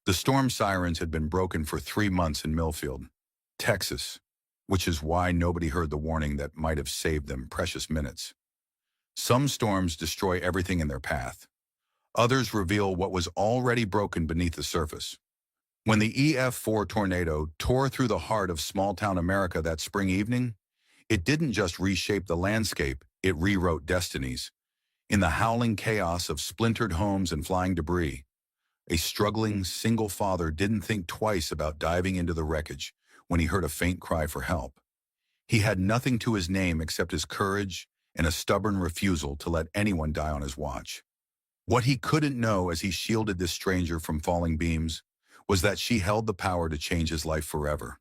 The storm sirens had been broken for 3 months in Millfield, Texas, which is why nobody heard the warning that might have saved them precious minutes. Some storms destroy everything in their path. Others reveal what was already broken beneath the surface. When the EF4 tornado tore through the heart of small-town America that spring evening, it didn't just reshape the landscape, it rewrote destinies. In the howling chaos of splintered homes and flying debris, a struggling single father didn't think twice about diving into the wreckage when he heard a faint cry for help. He had nothing to his name except his courage and a stubborn refusal to let anyone die on his watch. What he couldn't know as he shielded this stranger from falling beams was that she held the power to change his life forever.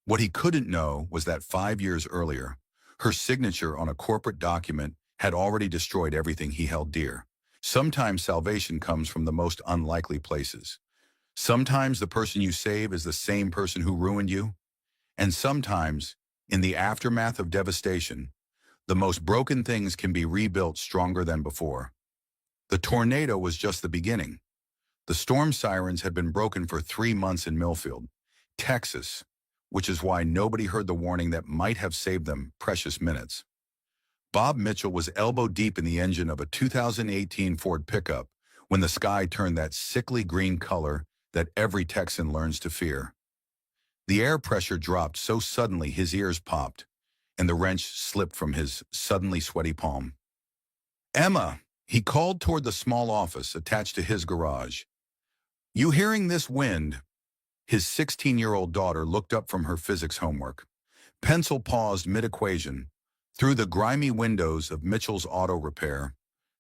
What he couldn't know was that 5 years earlier, her signature on a corporate document had already destroyed everything he held dear. Sometimes salvation comes from the most unlikely places. Sometimes the person you save is the same person who ruined you. And sometimes, in the aftermath of devastation, the most broken things can be rebuilt stronger than before. The tornado was just the beginning. The storm sirens had been broken for 3 months in Millfield, Texas, which is why nobody heard the warning that might have saved them precious minutes. Bob Mitchell was elbow-deep in the engine of a 2018 Ford pickup when the sky turned that sickly green color that every Texan learns to fear. The air pressure dropped so suddenly his ears popped, and the wrench slipped from his suddenly sweaty palm. "Emma," he called toward the small office attached to his garage. "You hearing this wind?" His 16-year-old daughter looked up from her physics homework. Pencil paused mid-equation. Through the grimy windows of Mitchell's auto repair,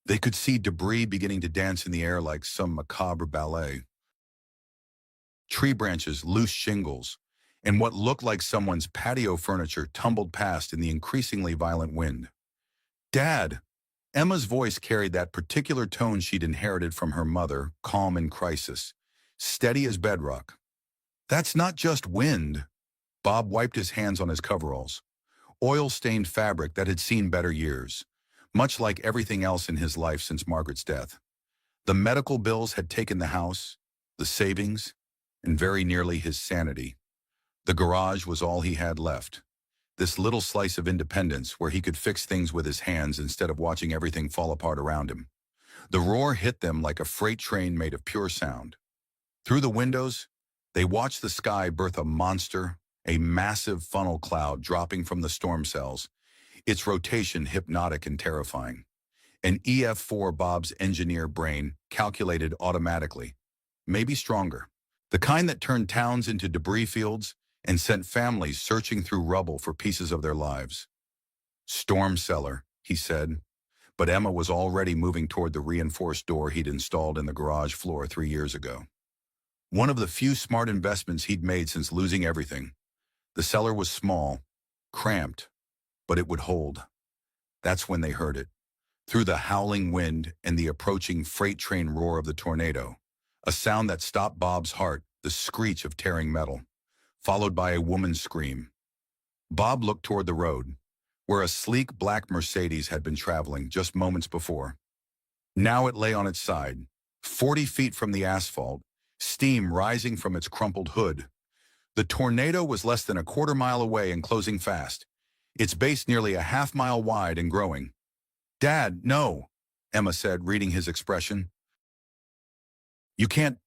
they could see debris beginning to dance in the air like some macabre ballet. Tree branches, loose shingles, and what looked like someone's patio furniture tumbled past in the increasingly violent wind. "Dad!" Emma's voice carried that particular tone she'd inherited from her mother, calm in crisis, steady as bedrock. "That's not just wind." Bob wiped his hands on his coveralls. Oil-stained fabric that had seen better years, much like everything else in his life since Margaret's death. The medical bills had taken the house, the savings, and very nearly his sanity. The garage was all he had left. This little slice of independence where he could fix things with his hands instead of watching everything fall apart around him. The roar hit them like a freight train made of pure sound. Through the windows, they watched the sky birth a monster, a massive funnel cloud dropping from the storm cells, its rotation hypnotic and terrifying. An EF4 Bob's engineer brain calculated automatically, maybe stronger, the kind that turned towns into debris fields and sent families searching through rubble for pieces of their lives. "Storm cellar," he said, but Emma was already moving toward the reinforced door he'd installed in the garage floor 3 years ago. One of the few smart investments he'd made since losing everything. The cellar was small, cramped, but it would hold. That's when they heard it. Through the howling wind and the approaching freight train roar of the tornado, a sound that stopped Bob's heart, the screech of tearing metal, followed by a woman's scream. Bob looked toward the road, where a sleek black Mercedes had been traveling just moments before. Now it lay on its side, 40 feet from the asphalt, steam rising from its crumpled hood. The tornado was less than a quarter-mile away and closing fast, its base nearly a half-mile wide and growing. "Dad, no," Emma said, reading his expression. "You can't."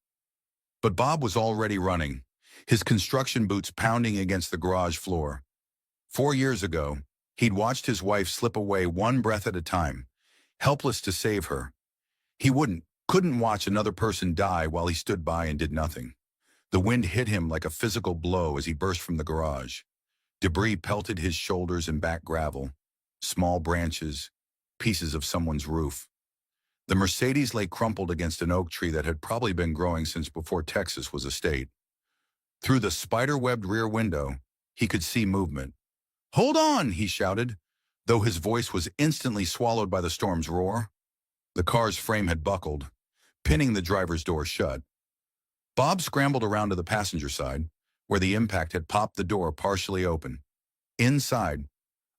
But Bob was already running, his construction boots pounding against the garage floor. 4 years ago, he'd watched his wife slip away one breath at a time, helpless to save her. He couldn't watch another person die while he stood by and did nothing. The wind hit him like a physical blow as he burst from the garage. Debris pelted his shoulders and back gravel, small branches, pieces of someone's roof. The Mercedes lay crumpled against an oak tree that had probably been growing since before Texas was a state. Through the spider-webbed rear window, he could see movement. "Hold on," he shouted, though his voice was instantly swallowed by the storm's roar. The car's frame had buckled, pinning the driver's door shut. Bob scrambled around to the passenger side, where the impact had popped the door partially open. Inside,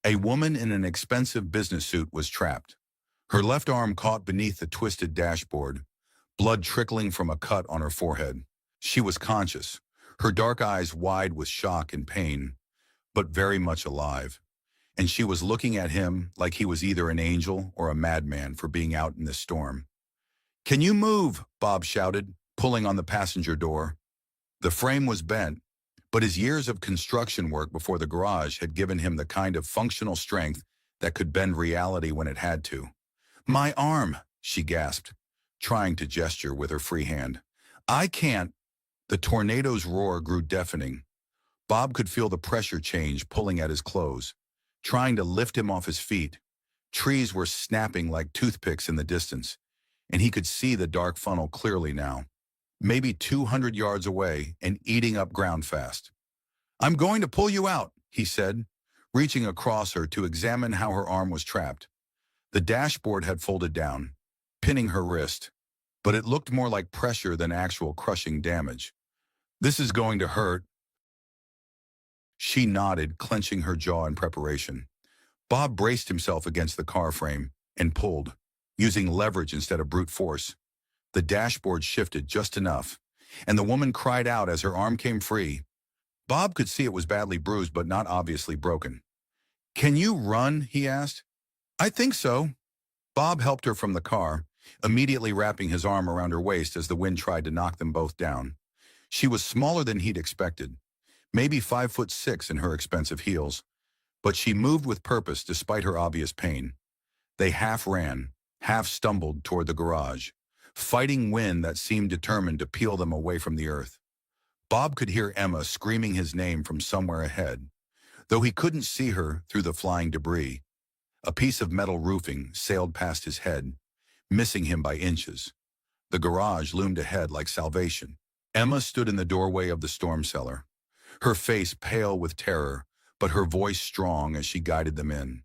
a woman in an expensive business suit was trapped. Her left arm caught beneath the twisted dashboard, blood trickling from a cut on her forehead. She was conscious, her dark eyes wide with shock and pain, but very much alive. And she was looking at him like he was either an angel or a madman for being out in this storm. "Can you move?" Bob shouted, pulling on the passenger door. The frame was bent, but his years of construction work before the garage had given him the kind of functional strength that could bend reality when it had to. "My arm," she gasped, trying to gesture with her free hand. "I can't." The tornado's roar grew deafening. Bob could feel the pressure change pulling at his clothes, trying to lift him off his feet. Trees were snapping like toothpicks in the distance, and he could see the dark funnel clearly now, maybe 200 yards away and eating up ground fast. "I'm going to pull you out," he said, reaching across her to examine how her arm was trapped. The dashboard had folded down, pinning her wrist, but it looked more like pressure than actual crushing damage. "This is going to hurt." She nodded, clenching her jaw in preparation. Bob braced himself against the car frame and pulled, using leverage instead of brute force. The dashboard shifted just enough, and the woman cried out as her arm came free. Bob could see it was badly bruised but not obviously broken. "Can you run?" he asked. "I think so." Bob helped her from the car, immediately wrapping his arm around her waist as the wind tried to knock them both down. She was smaller than he'd expected, maybe 5'6" in her expensive heels, but she moved with purpose despite her obvious pain. They half ran, half stumbled toward the garage, fighting wind that seemed determined to peel them away from the earth. Bob could hear Emma screaming his name from somewhere ahead, though he couldn't see her through the flying debris. A piece of metal roofing sailed past his head, missing him by inches. The garage loomed ahead like salvation. Emma stood in the doorway of the storm cellar, her face pale with terror, but her voice strong as she guided them in.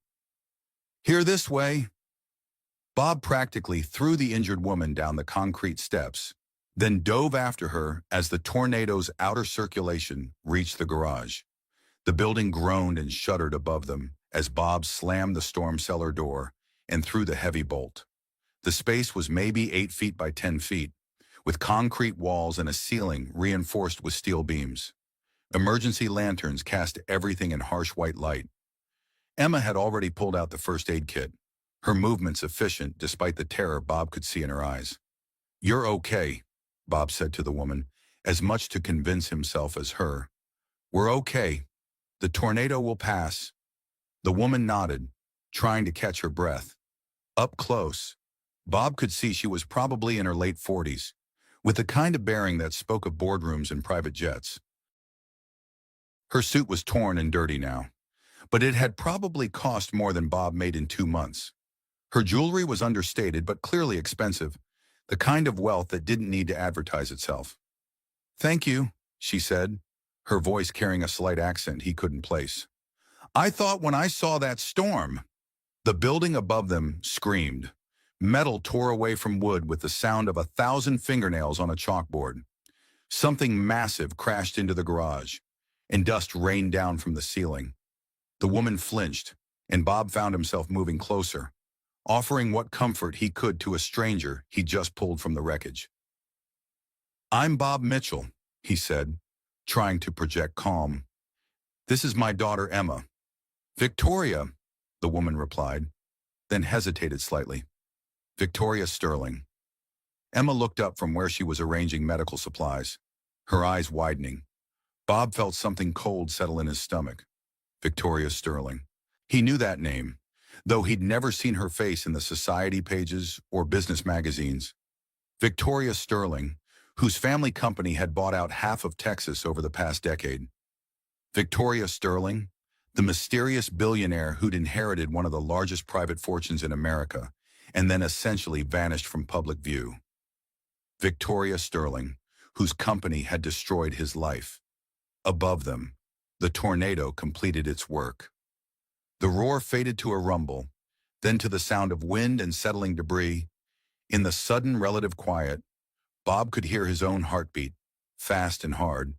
"Here this way." Bob practically threw the injured woman down the concrete steps, then dove after her as the tornado's outer circulation reached the garage. The building groaned and shuddered above them as Bob slammed the storm cellar door and threw the heavy bolt. The space was maybe 8 feet by 10 feet, with concrete walls and a ceiling reinforced with steel beams. Emergency lanterns cast everything in harsh white light. Emma had already pulled out the first aid kit, her movements efficient despite the terror Bob could see in her eyes. "You're okay," Bob said to the woman, as much to convince himself as her. "We're okay. The tornado will pass." The woman nodded, trying to catch her breath. Up close, Bob could see she was probably in her late 40s, with the kind of bearing that spoke of boardrooms and private jets. Her suit was torn and dirty now, but it had probably cost more than Bob made in 2 months. Her jewelry was understated but clearly expensive, the kind of wealth that didn't need to advertise itself. "Thank you," she said, her voice carrying a slight accent he couldn't place. "I thought when I saw that storm." The building above them screamed. Metal tore away from wood with the sound of 1,000 fingernails on a chalkboard. Something massive crashed into the garage, and dust rained down from the ceiling. The woman flinched, and Bob found himself moving closer, offering what comfort he could to a stranger he just pulled from the wreckage. "I'm Bob Mitchell," he said, trying to project calm. "This is my daughter Emma." "Victoria," the woman replied, then hesitated slightly. "Victoria Sterling." Emma looked up from where she was arranging medical supplies, her eyes widening. Bob felt something cold settle in his stomach. Victoria Sterling. He knew that name, though he'd never seen her face in the society pages or business magazines. Victoria Sterling, whose family company had bought out half of Texas over the past decade. Victoria Sterling, the mysterious billionaire who'd inherited one of the largest private fortunes in America and then essentially vanished from public view. Victoria Sterling, whose company had destroyed his life. Above them, the tornado completed its work. The roar faded to a rumble, then to the sound of wind and settling debris. In the sudden relative quiet, Bob could hear his own heartbeat, fast and hard.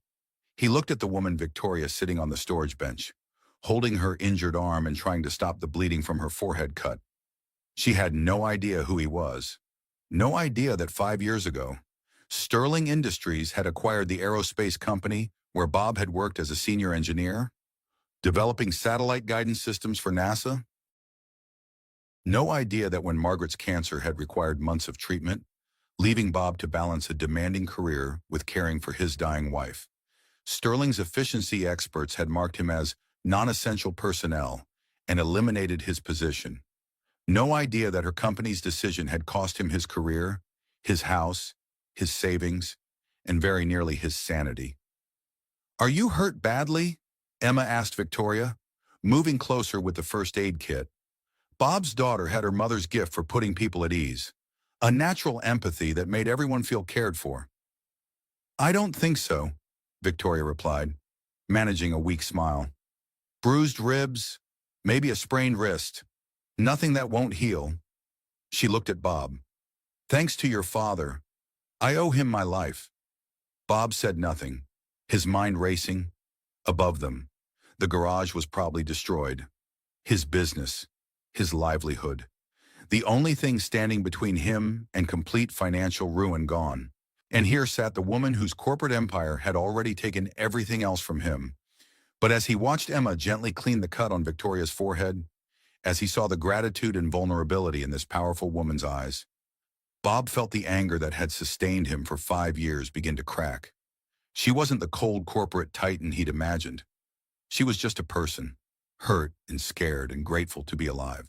He looked at the woman Victoria sitting on the storage bench, holding her injured arm and trying to stop the bleeding from her forehead cut. She had no idea who he was, no idea that 5 years ago, Sterling Industries had acquired the aerospace company where Bob had worked as a senior engineer, developing satellite guidance systems for NASA. No idea that when Margaret's cancer had required months of treatment, leaving Bob to balance a demanding career with caring for his dying wife. Sterling's efficiency experts had marked him as non-essential personnel and eliminated his position. No idea that her company's decision had cost him his career, his house, his savings, and very nearly his sanity. "Are you hurt badly?" Emma asked Victoria, moving closer with the first aid kit. Bob's daughter had her mother's gift for putting people at ease, a natural empathy that made everyone feel cared for. "I don't think so," Victoria replied, managing a weak smile. "Bruised ribs, maybe a sprained wrist. Nothing that won't heal." She looked at Bob. "Thanks to your father, I owe him my life." Bob said nothing, his mind racing. Above them, the garage was probably destroyed. His business, his livelihood. The only thing standing between him and complete financial ruin gone. And here sat the woman whose corporate empire had already taken everything else from him. But as he watched Emma gently clean the cut on Victoria's forehead, as he saw the gratitude and vulnerability in this powerful woman's eyes, Bob felt the anger that had sustained him for 5 years begin to crack. She wasn't the cold corporate titan he'd imagined. She was just a person, hurt and scared and grateful to be alive.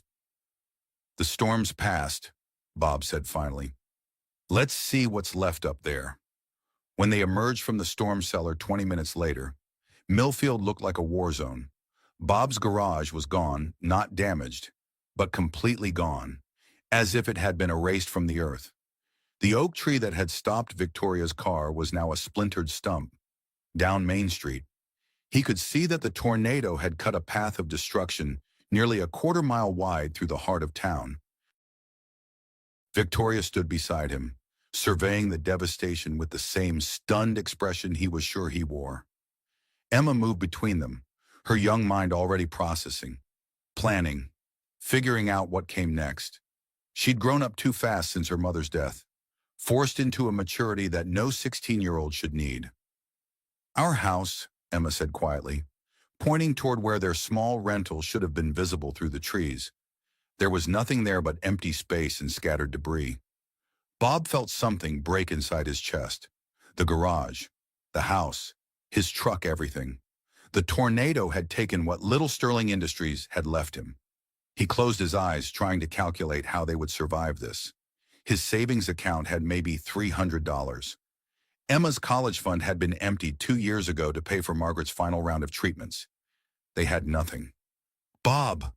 "The storm's passed," Bob said finally. "Let's see what's left up there." When they emerged from the storm cellar 20 minutes later, Millfield looked like a war zone. Bob's garage was gone, not damaged, but completely gone, as if it had been erased from the earth. The oak tree that had stopped Victoria's car was now a splintered stump. Down Main Street, he could see that the tornado had cut a path of destruction nearly a quarter-mile wide through the heart of town. Victoria stood beside him, surveying the devastation with the same stunned expression he was sure he wore. Emma moved between them, her young mind already processing, planning, figuring out what came next. She'd grown up too fast since her mother's death, forced into a maturity that no 16-year-old should need. "Our house," Emma said quietly, pointing toward where their small rental should have been visible through the trees. There was nothing there but empty space and scattered debris. Bob felt something break inside his chest. The garage, the house, his truck, everything. The tornado had taken what little Sterling Industries had left him. He closed his eyes, trying to calculate how they would survive this. His savings account had maybe $300. Emma's college fund had been emptied 2 years ago to pay for Margaret's final round of treatments. They had nothing. "Bob,"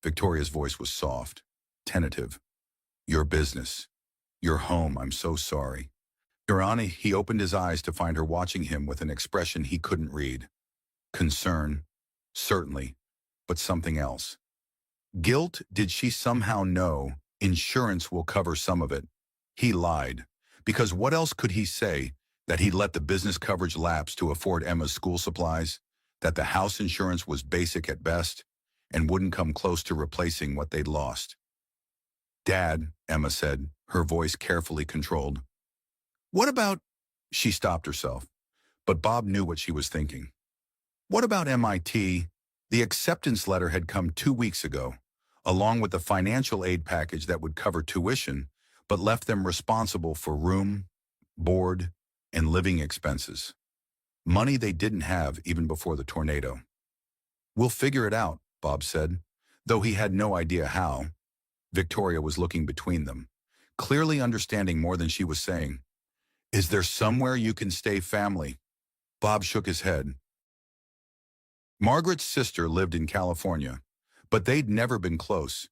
Victoria's voice was soft, tentative. "Your business. Your home, I'm so sorry." Irani, he opened his eyes to find her watching him with an expression he couldn't read. Concern, certainly, but something else. Guilt, did she somehow know insurance will cover some of it? He lied, because what else could he say? That he'd let the business coverage lapse to afford Emma's school supplies? That the house insurance was basic at best and wouldn't come close to replacing what they'd lost? "Dad," Emma said, her voice carefully controlled. "What about—" She stopped herself, but Bob knew what she was thinking. "What about MIT? The acceptance letter had come 2 weeks ago, along with the financial aid package that would cover tuition, but left them responsible for room, board, and living expenses. Money they didn't have even before the tornado." "We'll figure it out," Bob said, though he had no idea how. Victoria was looking between them, clearly understanding more than she was saying. "Is there somewhere you can stay, family?" Bob shook his head. Margaret's sister lived in California, but they'd never been close.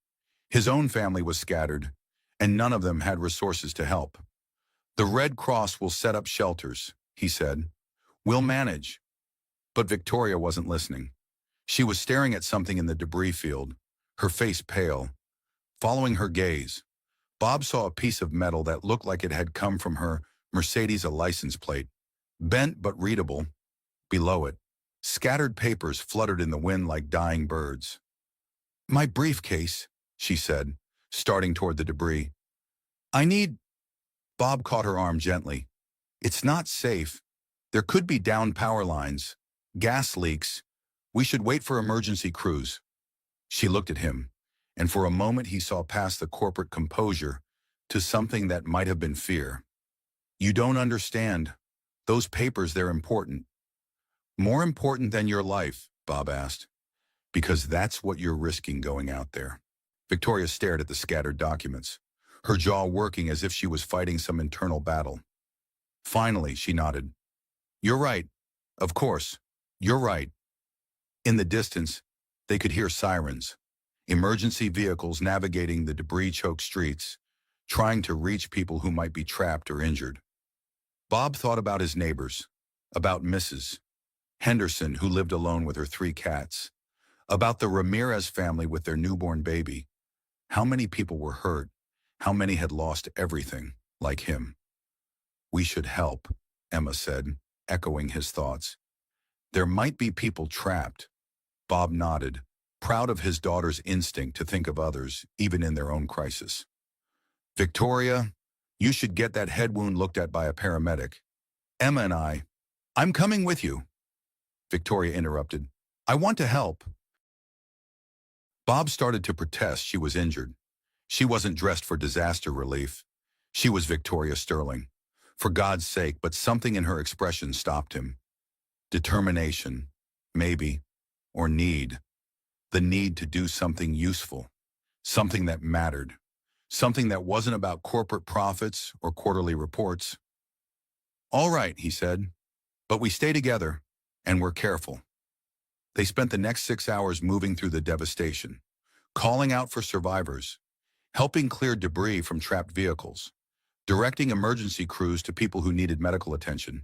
His own family was scattered, and none of them had resources to help. "The Red Cross will set up shelters," he said. "We'll manage." But Victoria wasn't listening. She was staring at something in the debris field, her face pale. Following her gaze, Bob saw a piece of metal that looked like it had come from her Mercedes, a license plate, bent but readable. Below it, scattered papers fluttered in the wind like dying birds. "My briefcase," she said, starting toward the debris. "I need—" Bob caught her arm gently. It's not safe. There could be downed power lines, gas leaks. We should wait for emergency crews. She looked at him, and for a moment he saw past the corporate composure to something that might have been fear. You don't understand. Those papers, they're important. More important than your life, Bob asked, because that's what you're risking going out there. Victoria stared at the scattered documents, her jaw working as if she was fighting some internal battle. Finally, she nodded. You're right. Of course. You're right. In the distance, they could hear sirens, emergency vehicles navigating the debris-choked streets, trying to reach people who might be trapped or injured. Bob thought about his neighbors, about Mrs. Henderson, who lived alone with her 3 cats, about the Ramirez family with their newborn baby. How many people were hurt? How many had lost everything, like him? We should help, Emma said, echoing his thoughts. There might be people trapped. Bob nodded, proud of his daughter's instinct to think of others, even in their own crisis. Victoria, you should get that head wound looked at by a paramedic. Emma and I'm coming with you. Victoria interrupted. I want to help. Bob started to protest she was injured. She wasn't dressed for disaster relief. She was Victoria Sterling. For God's sake, but something in her expression stopped him. Determination, maybe, or need. The need to do something useful, something that mattered, something that wasn't about corporate profits or quarterly reports. All right, he said, but we stay together, and we're careful. They spent the next 6 hours moving through the devastation, calling out for survivors, helping clear debris from trapped vehicles, directing emergency crews to people who needed medical attention.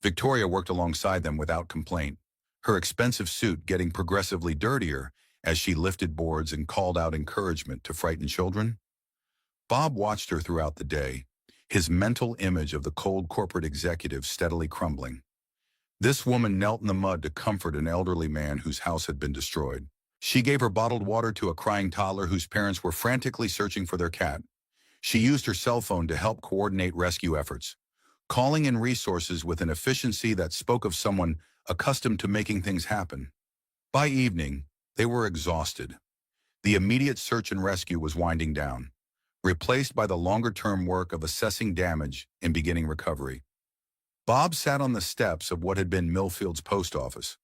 Victoria worked alongside them without complaint, her expensive suit getting progressively dirtier as she lifted boards and called out encouragement to frightened children. Bob watched her throughout the day, his mental image of the cold corporate executive steadily crumbling. This woman knelt in the mud to comfort an elderly man whose house had been destroyed. She gave her bottled water to a crying toddler whose parents were frantically searching for their cat. She used her cell phone to help coordinate rescue efforts, calling in resources with an efficiency that spoke of someone accustomed to making things happen. By evening, they were exhausted. The immediate search and rescue was winding down, replaced by the longer-term work of assessing damage and beginning recovery. Bob sat on the steps of what had been Millfield's post office,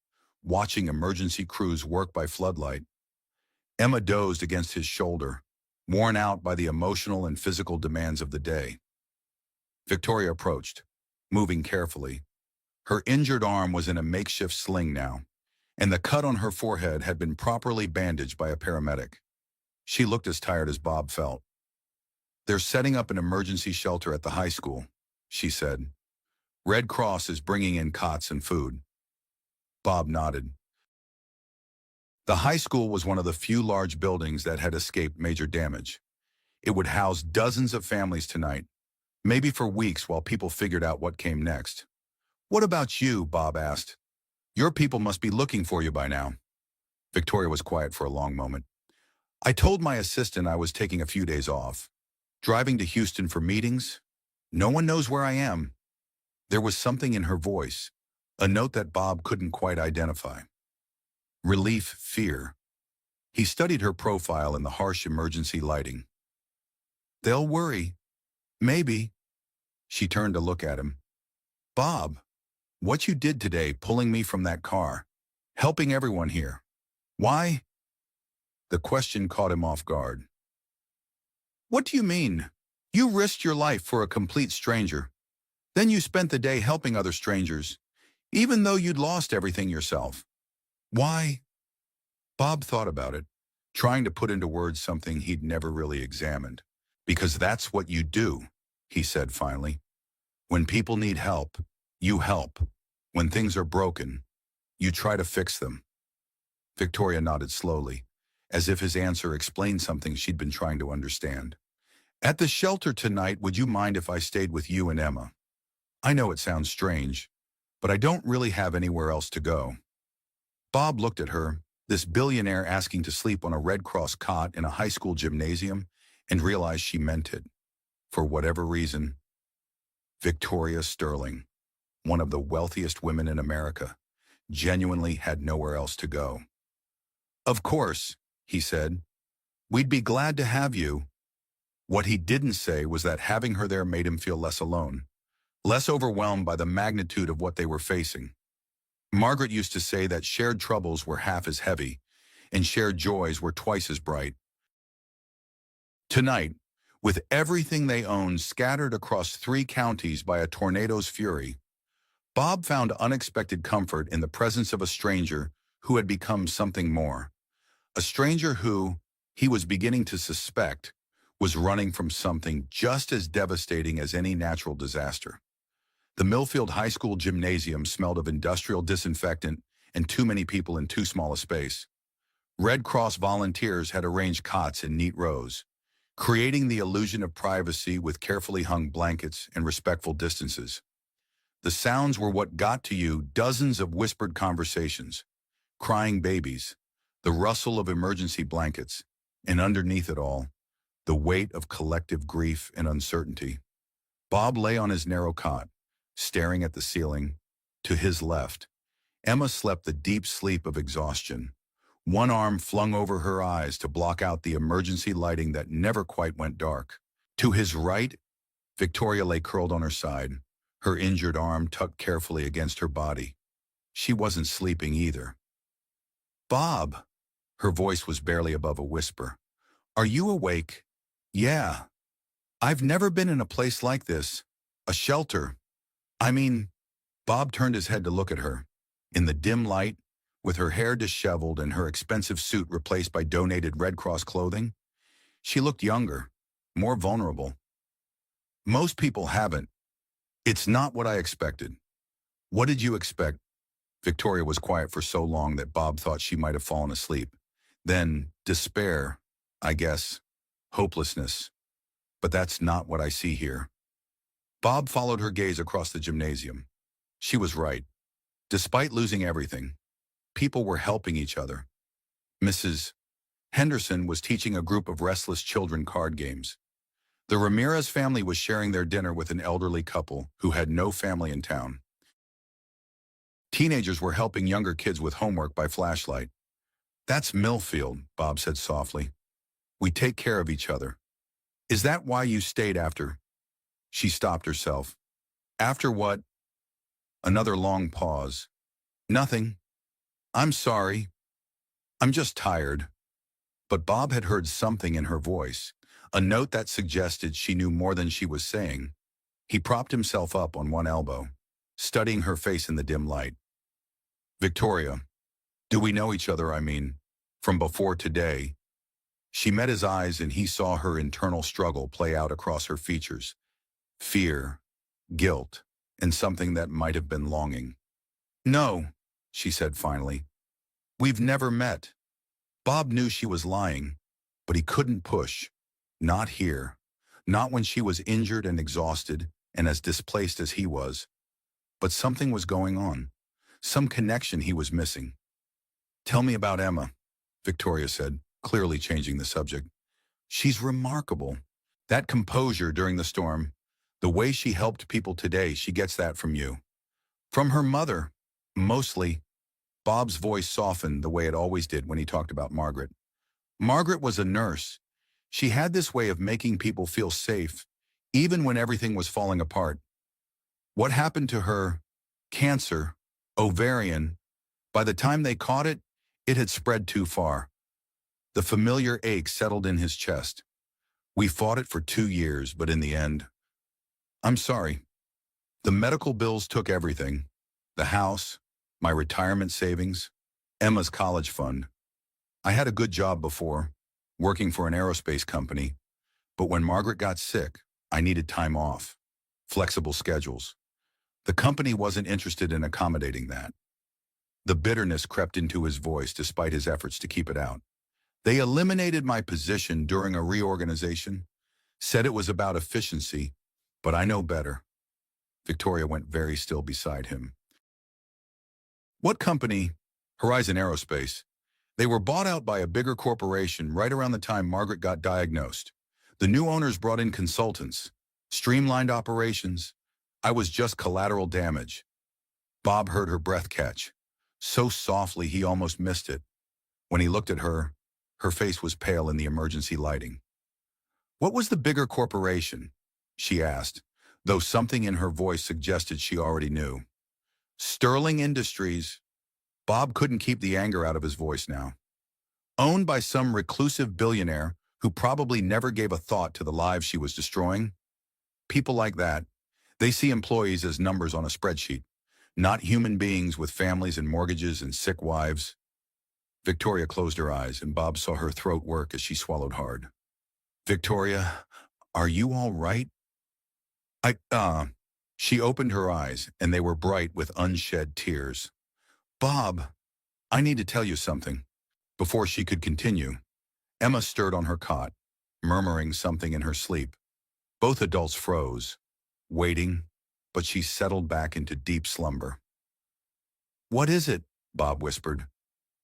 watching emergency crews work by floodlight. Emma dozed against his shoulder, worn out by the emotional and physical demands of the day. Victoria approached, moving carefully. Her injured arm was in a makeshift sling now, and the cut on her forehead had been properly bandaged by a paramedic. She looked as tired as Bob felt. They're setting up an emergency shelter at the high school, she said. Red Cross is bringing in cots and food. Bob nodded. The high school was one of the few large buildings that had escaped major damage. It would house dozens of families tonight, maybe for weeks while people figured out what came next. What about you? Bob asked. Your people must be looking for you by now. Victoria was quiet for a long moment. I told my assistant I was taking a few days off. Driving to Houston for meetings? No one knows where I am. There was something in her voice, a note that Bob couldn't quite identify. Relief, fear. He studied her profile in the harsh emergency lighting. They'll worry. Maybe. She turned to look at him. Bob, what you did today pulling me from that car, helping everyone here. Why? The question caught him off guard. What do you mean? You risked your life for a complete stranger. Then you spent the day helping other strangers, even though you'd lost everything yourself. Why? Bob thought about it, trying to put into words something he'd never really examined. Because that's what you do, he said finally. When people need help, you help. When things are broken, you try to fix them. Victoria nodded slowly, as if his answer explained something she'd been trying to understand. At the shelter tonight, would you mind if I stayed with you and Emma? I know it sounds strange, but I don't really have anywhere else to go. Bob looked at her, this billionaire asking to sleep on a Red Cross cot in a high school gymnasium, and realized she meant it. For whatever reason, Victoria Sterling, one of the wealthiest women in America, genuinely had nowhere else to go. "Of course," he said, "we'd be glad to have you." What he didn't say was that having her there made him feel less alone, less overwhelmed by the magnitude of what they were facing. Margaret used to say that shared troubles were half as heavy, and shared joys were twice as bright. Tonight, with everything they owned scattered across 3 counties by a tornado's fury, Bob found unexpected comfort in the presence of a stranger who had become something more. A stranger who, he was beginning to suspect, was running from something just as devastating as any natural disaster. The Millfield High School gymnasium smelled of industrial disinfectant and too many people in too small a space. Red Cross volunteers had arranged cots in neat rows, creating the illusion of privacy with carefully hung blankets and respectful distances. The sounds were what got to you: dozens of whispered conversations, crying babies, the rustle of emergency blankets, and underneath it all, the weight of collective grief and uncertainty. Bob lay on his narrow cot, staring at the ceiling. To his left, Emma slept the deep sleep of exhaustion, one arm flung over her eyes to block out the emergency lighting that never quite went dark. To his right, Victoria lay curled on her side, her injured arm tucked carefully against her body. She wasn't sleeping either. "Bob," her voice was barely above a whisper. "Are you awake?" "Yeah. I've never been in a place like this. A shelter. I mean..." Bob turned his head to look at her. In the dim light, with her hair disheveled and her expensive suit replaced by donated Red Cross clothing, she looked younger, more vulnerable. "Most people haven't. It's not what I expected." "What did you expect?" Victoria was quiet for so long that Bob thought she might have fallen asleep. Then, despair, I guess. Hopelessness. "But that's not what I see here." Bob followed her gaze across the gymnasium. She was right. Despite losing everything, people were helping each other. Mrs. Henderson was teaching a group of restless children card games. The Ramirez family was sharing their dinner with an elderly couple who had no family in town. Teenagers were helping younger kids with homework by flashlight. "That's Millfield," Bob said softly. "We take care of each other." "Is that why you stayed after?" She stopped herself. "After what?" Another long pause. "Nothing. I'm sorry. I'm just tired." But Bob had heard something in her voice, a note that suggested she knew more than she was saying. He propped himself up on one elbow, studying her face in the dim light. "Victoria, do we know each other, I mean, from before today?" She met his eyes and he saw her internal struggle play out across her features. Fear, guilt, and something that might have been longing. "No," she said finally. "We've never met." Bob knew she was lying, but he couldn't push. Not here. Not when she was injured and exhausted and as displaced as he was. But something was going on. Some connection he was missing. "Tell me about Emma," Victoria said, clearly changing the subject. "She's remarkable. That composure during the storm, the way she helped people today, she gets that from you." "From her mother, mostly." Bob's voice softened the way it always did when he talked about Margaret. "Margaret was a nurse. She had this way of making people feel safe, even when everything was falling apart. What happened to her? Cancer, ovarian. By the time they caught it, it had spread too far." The familiar ache settled in his chest. "We fought it for 2 years, but in the end..." "I'm sorry. The medical bills took everything. The house, my retirement savings, Emma's college fund. I had a good job before, working for an aerospace company, but when Margaret got sick, I needed time off, flexible schedules. The company wasn't interested in accommodating that." The bitterness crept into his voice despite his efforts to keep it out. "They eliminated my position during a reorganization, said it was about efficiency, but I know better." Victoria went very still beside him. "What company?" "Horizon Aerospace. They were bought out by a bigger corporation right around the time Margaret got diagnosed. The new owners brought in consultants, streamlined operations, I was just collateral damage. Bob heard her breath catch. So softly he almost missed it. When he looked at her, her face was pale in the emergency lighting. What was the bigger corporation? She asked, though something in her voice suggested she already knew. Sterling Industries. Bob couldn't keep the anger out of his voice now. Owned by some reclusive billionaire who probably never gave a thought to the lives she was destroying? People like that, they see employees as numbers on a spreadsheet, not human beings with families and mortgages and sick wives. Victoria closed her eyes, and Bob saw her throat work as she swallowed hard. Victoria, are you all right? She opened her eyes, and they were bright with unshed tears. Bob, I need to tell you something. Before she could continue, Emma stirred on her cot, murmuring something in her sleep. Both adults froze, waiting, but she settled back into deep slumber. What is it? Bob whispered.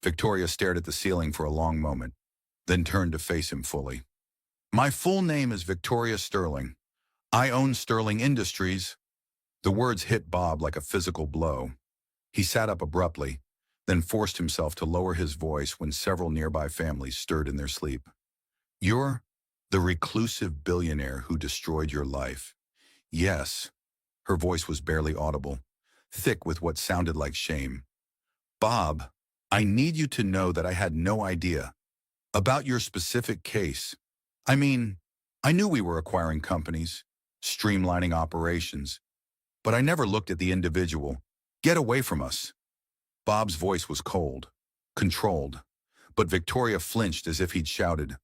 Victoria stared at the ceiling for a long moment, then turned to face him fully. My full name is Victoria Sterling. I own Sterling Industries. The words hit Bob like a physical blow. He sat up abruptly, then forced himself to lower his voice when several nearby families stirred in their sleep. You're the reclusive billionaire who destroyed your life. Yes. Her voice was barely audible, thick with what sounded like shame. Bob, I need you to know that I had no idea about your specific case. I mean, I knew we were acquiring companies, streamlining operations, but I never looked at the individual. Get away from us. Bob's voice was cold, controlled, but Victoria flinched as if he'd shouted,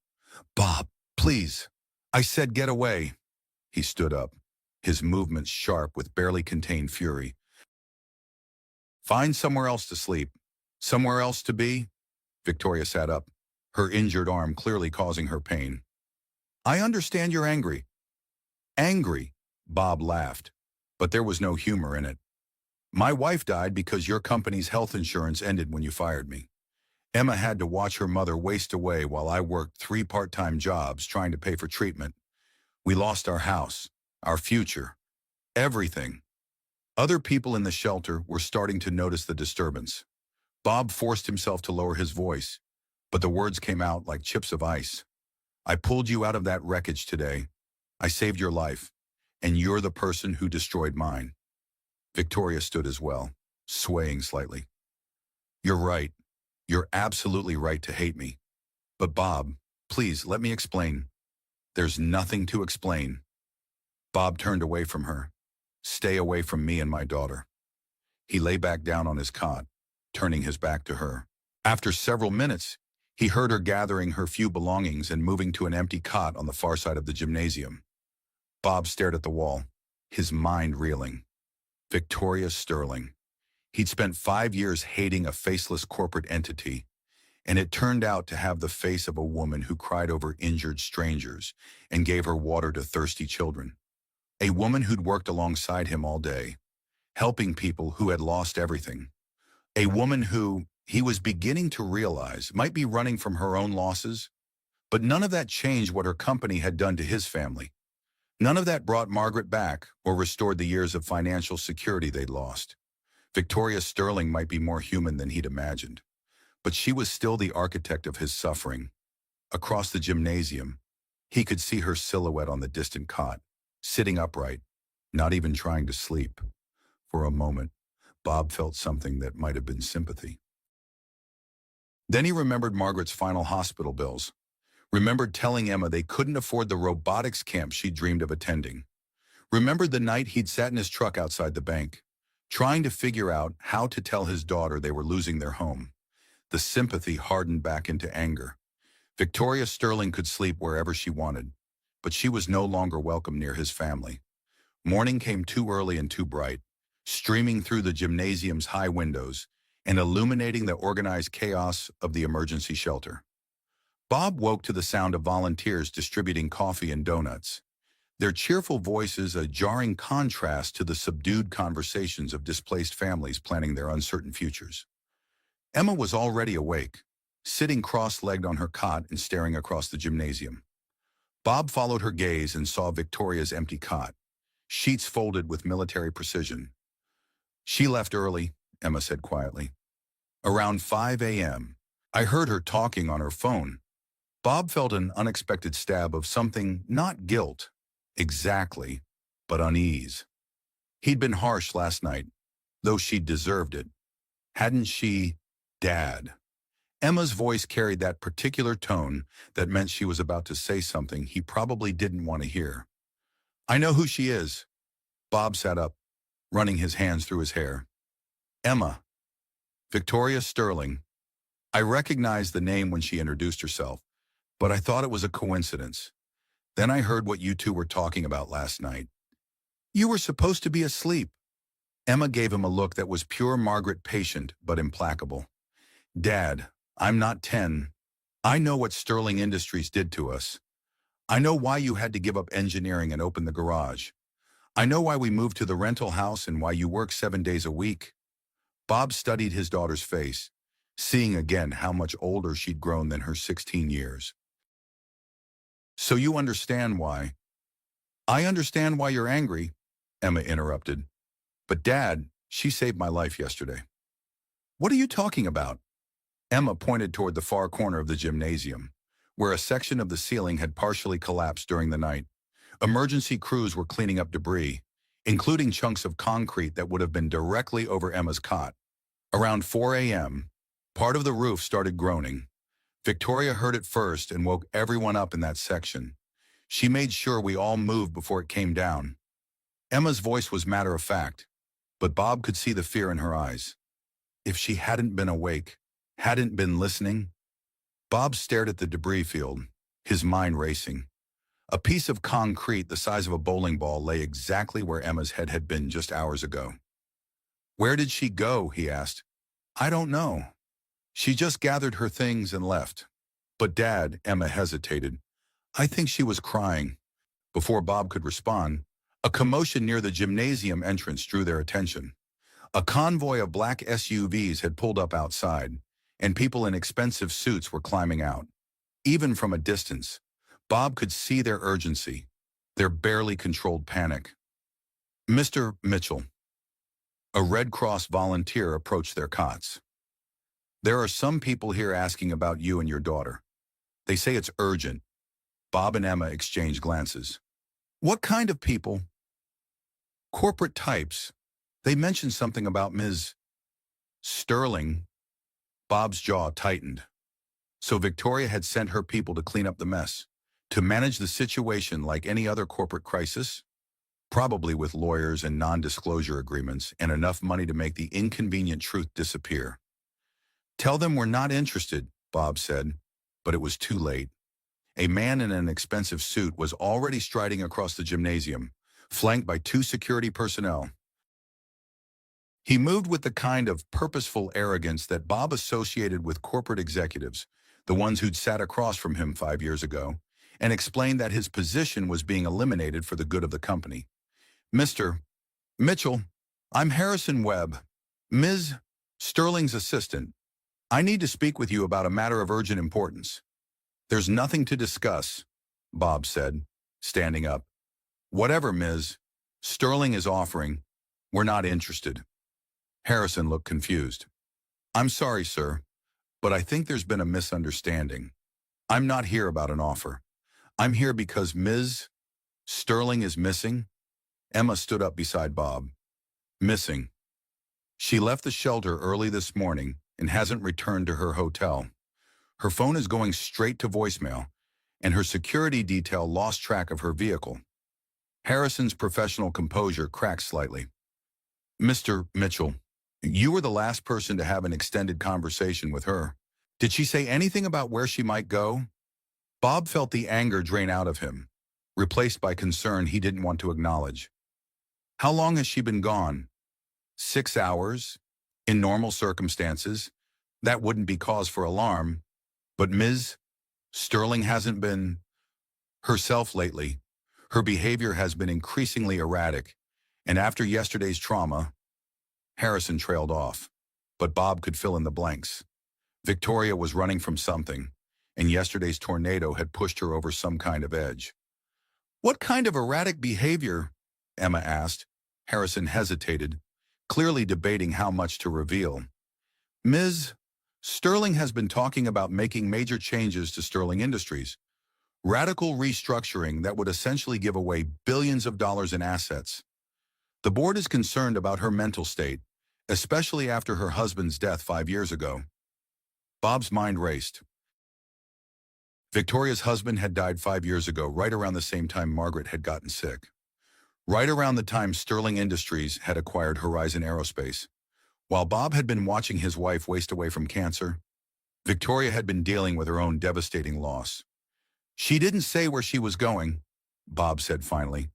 Bob, please. I said get away. He stood up, his movements sharp with barely contained fury. Find somewhere else to sleep. Somewhere else to be? Victoria sat up, her injured arm clearly causing her pain. I understand you're angry. Angry, Bob laughed, but there was no humor in it. My wife died because your company's health insurance ended when you fired me. Emma had to watch her mother waste away while I worked 3 part-time jobs trying to pay for treatment. We lost our house, our future, everything. Other people in the shelter were starting to notice the disturbance. Bob forced himself to lower his voice, but the words came out like chips of ice. I pulled you out of that wreckage today. I saved your life, and you're the person who destroyed mine. Victoria stood as well, swaying slightly. You're right. You're absolutely right to hate me. But Bob, please let me explain. There's nothing to explain. Bob turned away from her. Stay away from me and my daughter. He lay back down on his cot, turning his back to her. After several minutes, he heard her gathering her few belongings and moving to an empty cot on the far side of the gymnasium. Bob stared at the wall, his mind reeling. Victoria Sterling. He'd spent 5 years hating a faceless corporate entity, and it turned out to have the face of a woman who cried over injured strangers and gave her water to thirsty children. A woman who'd worked alongside him all day, helping people who had lost everything. A woman who, he was beginning to realize, might be running from her own losses, but none of that changed what her company had done to his family. None of that brought Margaret back or restored the years of financial security they'd lost. Victoria Sterling might be more human than he'd imagined, but she was still the architect of his suffering. Across the gymnasium, he could see her silhouette on the distant cot, sitting upright, not even trying to sleep. For a moment, Bob felt something that might have been sympathy. Then he remembered Margaret's final hospital bills, remembered telling Emma they couldn't afford the robotics camp she dreamed of attending, remembered the night he'd sat in his truck outside the bank, trying to figure out how to tell his daughter they were losing their home. The sympathy hardened back into anger. Victoria Sterling could sleep wherever she wanted, but she was no longer welcome near his family. Morning came too early and too bright, streaming through the gymnasium's high windows and illuminating the organized chaos of the emergency shelter. Bob woke to the sound of volunteers distributing coffee and donuts, their cheerful voices a jarring contrast to the subdued conversations of displaced families planning their uncertain futures. Emma was already awake, sitting cross-legged on her cot and staring across the gymnasium. Bob followed her gaze and saw Victoria's empty cot, sheets folded with military precision. She left early, Emma said quietly. Around 5 a.m. I heard her talking on her phone. Bob felt an unexpected stab of something, not guilt, exactly, but unease. He'd been harsh last night, though she'd deserved it. Hadn't she, Dad? Emma's voice carried that particular tone that meant she was about to say something he probably didn't want to hear. I know who she is. Bob sat up, running his hands through his hair. Emma. Victoria Sterling. I recognized the name when she introduced herself, but I thought it was a coincidence. Then I heard what you two were talking about last night. You were supposed to be asleep. Emma gave him a look that was pure Margaret, patient but implacable. Dad, I'm not 10. I know what Sterling Industries did to us. I know why you had to give up engineering and open the garage. I know why we moved to the rental house and why you work 7 days a week. Bob studied his daughter's face, seeing again how much older she'd grown than her 16 years. So you understand why? I understand why you're angry, Emma interrupted. But Dad, she saved my life yesterday. What are you talking about? Emma pointed toward the far corner of the gymnasium, where a section of the ceiling had partially collapsed during the night. Emergency crews were cleaning up debris, including chunks of concrete that would have been directly over Emma's cot. Around 4 a.m., part of the roof started groaning. Victoria heard it first and woke everyone up in that section. She made sure we all moved before it came down. Emma's voice was matter-of-fact, but Bob could see the fear in her eyes. If she hadn't been awake, hadn't been listening. Bob stared at the debris field, his mind racing. A piece of concrete the size of a bowling ball lay exactly where Emma's head had been just hours ago. Where did she go? He asked. I don't know. She just gathered her things and left. But Dad, Emma hesitated. I think she was crying. Before Bob could respond, a commotion near the gymnasium entrance drew their attention. A convoy of black SUVs had pulled up outside, and people in expensive suits were climbing out. Even from a distance, Bob could see their urgency, their barely controlled panic. Mr. Mitchell. A Red Cross volunteer approached their cots. There are some people here asking about you and your daughter. They say it's urgent. Bob and Emma exchanged glances. What kind of people? Corporate types. They mentioned something about Ms. Sterling. Bob's jaw tightened. So Victoria had sent her people to clean up the mess, to manage the situation like any other corporate crisis? Probably with lawyers and non-disclosure agreements and enough money to make the inconvenient truth disappear. Tell them we're not interested, Bob said, but it was too late. A man in an expensive suit was already striding across the gymnasium, flanked by 2 security personnel. He moved with the kind of purposeful arrogance that Bob associated with corporate executives, the ones who'd sat across from him 5 years ago, and explained that his position was being eliminated for the good of the company. Mr. Mitchell, I'm Harrison Webb, Ms. Sterling's assistant. I need to speak with you about a matter of urgent importance. There's nothing to discuss, Bob said, standing up. Whatever Ms. Sterling is offering, we're not interested. Harrison looked confused. I'm sorry, sir, but I think there's been a misunderstanding. I'm not here about an offer. I'm here because Ms. Sterling is missing. Emma stood up beside Bob. Missing. She left the shelter early this morning and hasn't returned to her hotel. Her phone is going straight to voicemail, and her security detail lost track of her vehicle. Harrison's professional composure cracked slightly. Mr. Mitchell, you were the last person to have an extended conversation with her. Did she say anything about where she might go? Bob felt the anger drain out of him, replaced by concern he didn't want to acknowledge. How long has she been gone? 6 hours? In normal circumstances, that wouldn't be cause for alarm. But Ms. Sterling hasn't been herself lately. Her behavior has been increasingly erratic, and after yesterday's trauma, Harrison trailed off. But Bob could fill in the blanks. Victoria was running from something, and yesterday's tornado had pushed her over some kind of edge. What kind of erratic behavior? Emma asked. Harrison hesitated, clearly debating how much to reveal. Ms. Sterling has been talking about making major changes to Sterling Industries. Radical restructuring that would essentially give away billions of dollars in assets. The board is concerned about her mental state, especially after her husband's death 5 years ago. Bob's mind raced. Victoria's husband had died 5 years ago, right around the same time Margaret had gotten sick. Right around the time Sterling Industries had acquired Horizon Aerospace. While Bob had been watching his wife waste away from cancer, Victoria had been dealing with her own devastating loss. She didn't say where she was going, Bob said finally,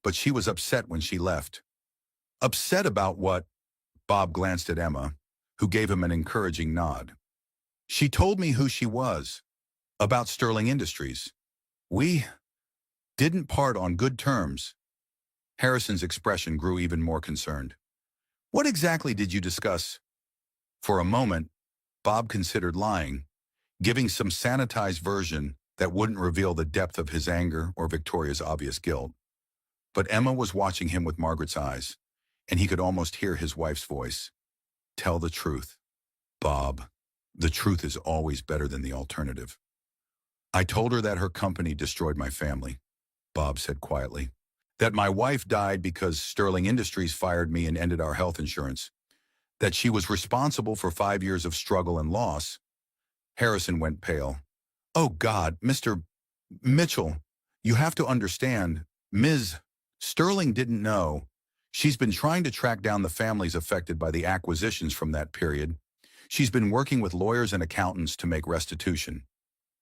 but she was upset when she left. Upset about what? Bob glanced at Emma, who gave him an encouraging nod. She told me who she was. About Sterling Industries. We didn't part on good terms. Harrison's expression grew even more concerned. What exactly did you discuss? For a moment, Bob considered lying, giving some sanitized version that wouldn't reveal the depth of his anger or Victoria's obvious guilt. But Emma was watching him with Margaret's eyes, and he could almost hear his wife's voice. Tell the truth. Bob, the truth is always better than the alternative. I told her that her company destroyed my family, Bob said quietly. That my wife died because Sterling Industries fired me and ended our health insurance. That she was responsible for 5 years of struggle and loss. Harrison went pale. Oh God, Mr. Mitchell, you have to understand, Ms. Sterling didn't know. She's been trying to track down the families affected by the acquisitions from that period. She's been working with lawyers and accountants to make restitution.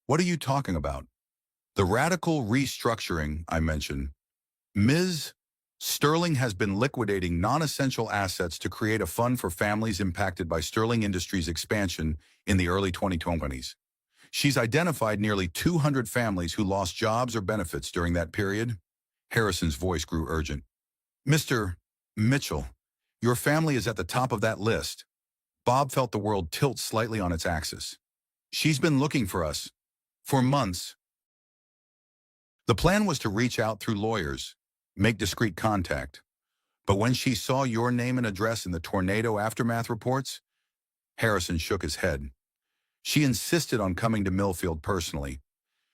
What are you talking about? The radical restructuring I mentioned. Ms. Sterling has been liquidating non-essential assets to create a fund for families impacted by Sterling Industries' expansion in the early 2020s. She's identified nearly 200 families who lost jobs or benefits during that period. Harrison's voice grew urgent. Mr. Mitchell, your family is at the top of that list. Bob felt the world tilt slightly on its axis. She's been looking for us. For months. The plan was to reach out through lawyers, make discreet contact. But when she saw your name and address in the tornado aftermath reports, Harrison shook his head. She insisted on coming to Millfield personally,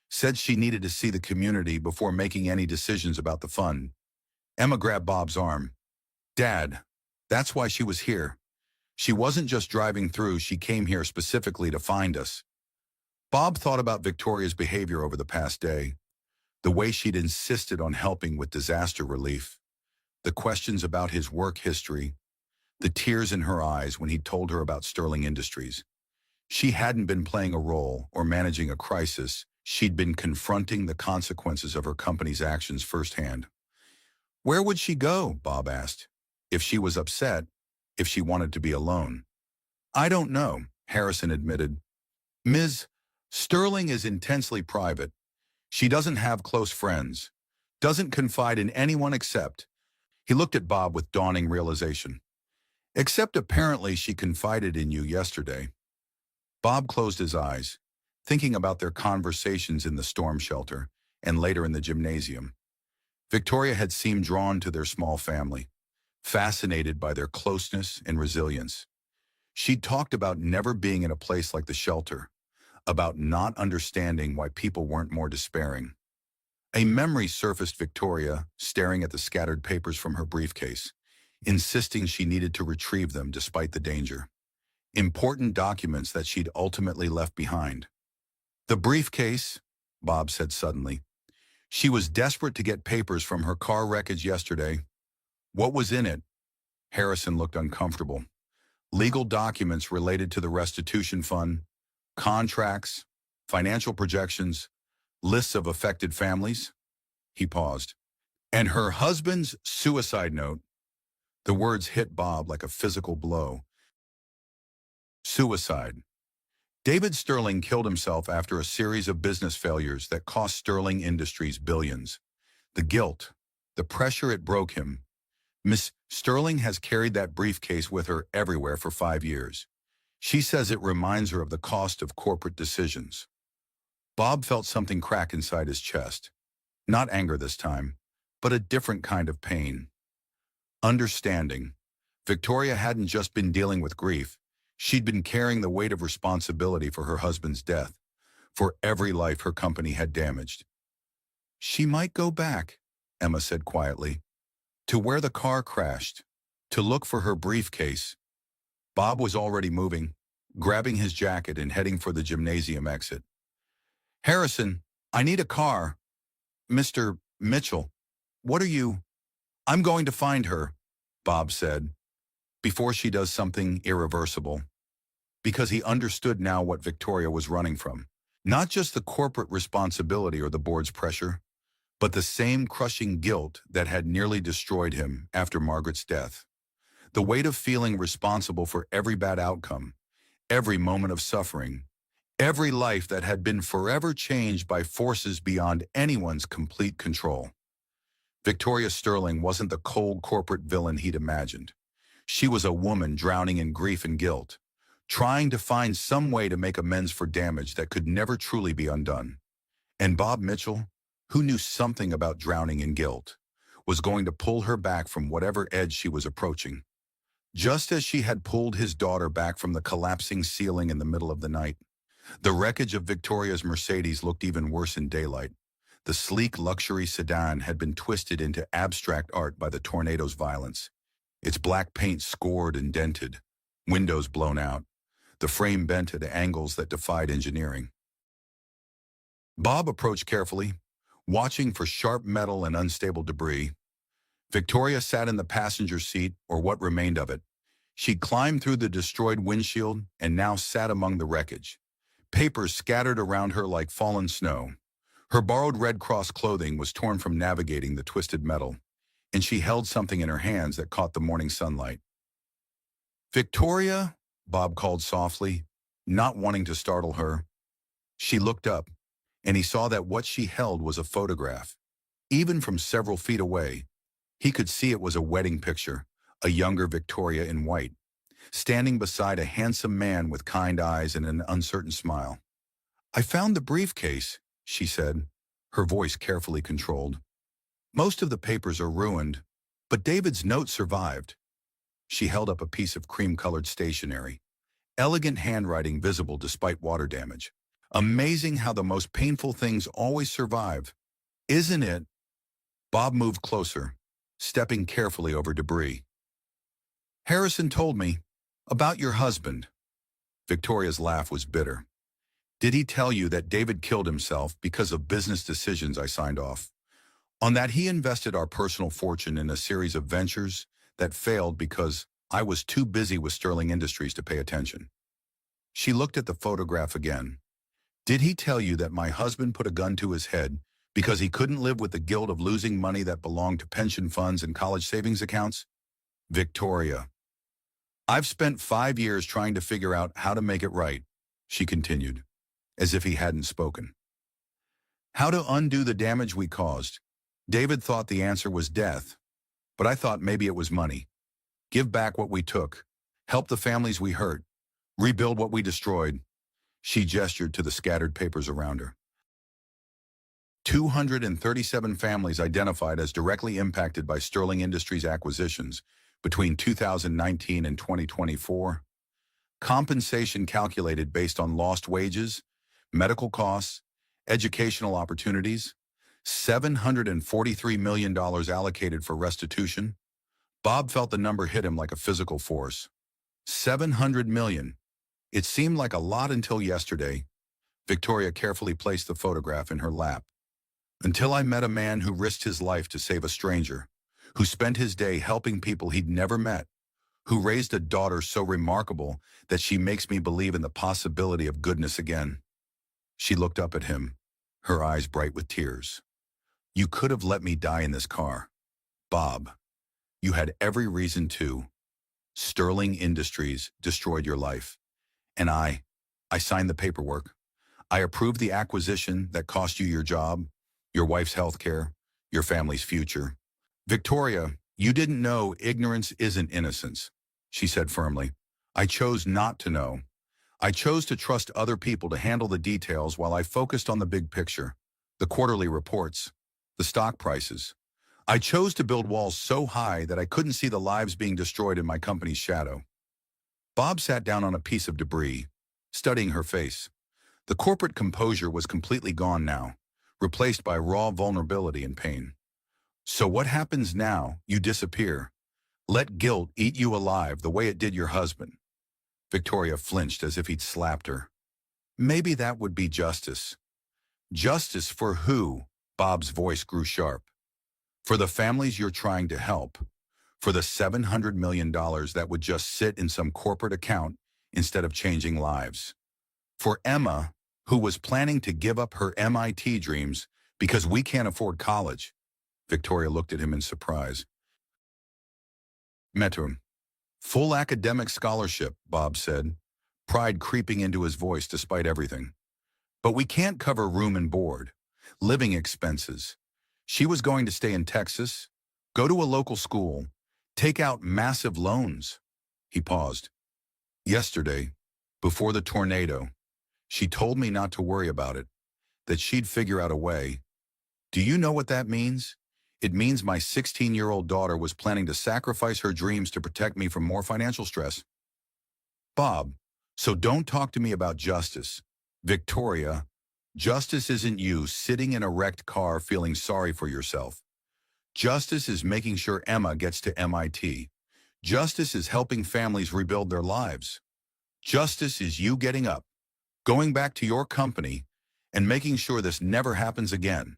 said she needed to see the community before making any decisions about the fund. Emma grabbed Bob's arm. Dad, that's why she was here. She wasn't just driving through, she came here specifically to find us. Bob thought about Victoria's behavior over the past day, the way she'd insisted on helping with disaster relief, the questions about his work history, the tears in her eyes when he'd told her about Sterling Industries. She hadn't been playing a role or managing a crisis. She'd been confronting the consequences of her company's actions firsthand. Where would she go, Bob asked, if she was upset, if she wanted to be alone? I don't know, Harrison admitted. Ms. Sterling is intensely private. She doesn't have close friends, doesn't confide in anyone except. He looked at Bob with dawning realization. Except apparently she confided in you yesterday. Bob closed his eyes, thinking about their conversations in the storm shelter and later in the gymnasium. Victoria had seemed drawn to their small family, fascinated by their closeness and resilience. She'd talked about never being in a place like the shelter, about not understanding why people weren't more despairing. A memory surfaced Victoria, staring at the scattered papers from her briefcase, insisting she needed to retrieve them despite the danger. Important documents that she'd ultimately left behind. The briefcase, Bob said suddenly. She was desperate to get papers from her car wreckage yesterday. What was in it? Harrison looked uncomfortable. Legal documents related to the restitution fund, contracts, financial projections, lists of affected families. He paused. And her husband's suicide note. The words hit Bob like a physical blow. Suicide. David Sterling killed himself after a series of business failures that cost Sterling Industries billions. The guilt, the pressure, it broke him. Miss Sterling has carried that briefcase with her everywhere for 5 years. She says it reminds her of the cost of corporate decisions. Bob felt something crack inside his chest. Not anger this time, but a different kind of pain. Understanding. Victoria hadn't just been dealing with grief. She'd been carrying the weight of responsibility for her husband's death, for every life her company had damaged. She might go back, Emma said quietly, to where the car crashed, to look for her briefcase. Bob was already moving, grabbing his jacket and heading for the gymnasium exit. Harrison, I need a car. Mr. Mitchell, what are you? I'm going to find her, Bob said, before she does something irreversible. Because he understood now what Victoria was running from. Not just the corporate responsibility or the board's pressure, but the same crushing guilt that had nearly destroyed him after Margaret's death. The weight of feeling responsible for every bad outcome, every moment of suffering, every life that had been forever changed by forces beyond anyone's complete control. Victoria Sterling wasn't the cold corporate villain he'd imagined. She was a woman drowning in grief and guilt, trying to find some way to make amends for damage that could never truly be undone. And Bob Mitchell, who knew something about drowning in guilt, was going to pull her back from whatever edge she was approaching. Just as she had pulled his daughter back from the collapsing ceiling in the middle of the night. The wreckage of Victoria's Mercedes looked even worse in daylight. The sleek luxury sedan had been twisted into abstract art by the tornado's violence. Its black paint scored and dented, windows blown out, the frame bent at angles that defied engineering. Bob approached carefully, watching for sharp metal and unstable debris. Victoria sat in the passenger seat, or what remained of it. She climbed through the destroyed windshield and now sat among the wreckage. Papers scattered around her like fallen snow. Her borrowed Red Cross clothing was torn from navigating the twisted metal, and she held something in her hands that caught the morning sunlight. Victoria, Bob called softly, not wanting to startle her. She looked up, and he saw that what she held was a photograph. Even from several feet away, he could see it was a wedding picture, a younger Victoria in white, standing beside a handsome man with kind eyes and an uncertain smile. I found the briefcase, she said, her voice carefully controlled. Most of the papers are ruined, but David's note survived. She held up a piece of cream-colored stationery, elegant handwriting visible despite water damage. Amazing how the most painful things always survive, isn't it? Bob moved closer, stepping carefully over debris. Harrison told me about your husband. Victoria's laugh was bitter. Did he tell you that David killed himself because of business decisions I signed off? On that he invested our personal fortune in a series of ventures that failed because I was too busy with Sterling Industries to pay attention. She looked at the photograph again. Did he tell you that my husband put a gun to his head because he couldn't live with the guilt of losing money that belonged to pension funds and college savings accounts? Victoria. I've spent 5 years trying to figure out how to make it right, she continued, as if he hadn't spoken. How to undo the damage we caused. David thought the answer was death, but I thought maybe it was money. Give back what we took, help the families we hurt, rebuild what we destroyed. She gestured to the scattered papers around her. 237 families identified as directly impacted by Sterling Industries acquisitions between 2019 and 2024. Compensation calculated based on lost wages, medical costs, educational opportunities, $743 million allocated for restitution. Bob felt the number hit him like a physical force. $700 million. It seemed like a lot until yesterday. Victoria carefully placed the photograph in her lap. Until I met a man who risked his life to save a stranger, who spent his day helping people he'd never met, who raised a daughter so remarkable that she makes me believe in the possibility of goodness again. She looked up at him, her eyes bright with tears. You could have let me die in this car. Bob, you had every reason to. Sterling Industries destroyed your life. And I signed the paperwork. I approved the acquisition that cost you your job, your wife's health care, your family's future. Victoria, you didn't know ignorance isn't innocence, she said firmly. I chose not to know. I chose to trust other people to handle the details while I focused on the big picture, the quarterly reports, the stock prices. I chose to build walls so high that I couldn't see the lives being destroyed in my company's shadow. Bob sat down on a piece of debris, studying her face. The corporate composure was completely gone now, replaced by raw vulnerability and pain. So what happens now? You disappear. Let guilt eat you alive the way it did your husband. Victoria flinched as if he'd slapped her. Maybe that would be justice. Justice for who? Bob's voice grew sharp. For the families you're trying to help. For the $700 million that would just sit in some corporate account instead of changing lives. For Emma, who was planning to give up her MIT dreams because we can't afford college. Victoria looked at him in surprise. Met him. Full academic scholarship, Bob said, pride creeping into his voice despite everything. But we can't cover room and board, living expenses. She was going to stay in Texas, go to a local school, take out massive loans. He paused. Yesterday, before the tornado, she told me not to worry about it, that she'd figure out a way. Do you know what that means? It means my 16-year-old daughter was planning to sacrifice her dreams to protect me from more financial stress. Bob, so don't talk to me about justice. Victoria, justice isn't you sitting in a wrecked car feeling sorry for yourself. Justice is making sure Emma gets to MIT. Justice is helping families rebuild their lives. Justice is you getting up, going back to your company, and making sure this never happens again.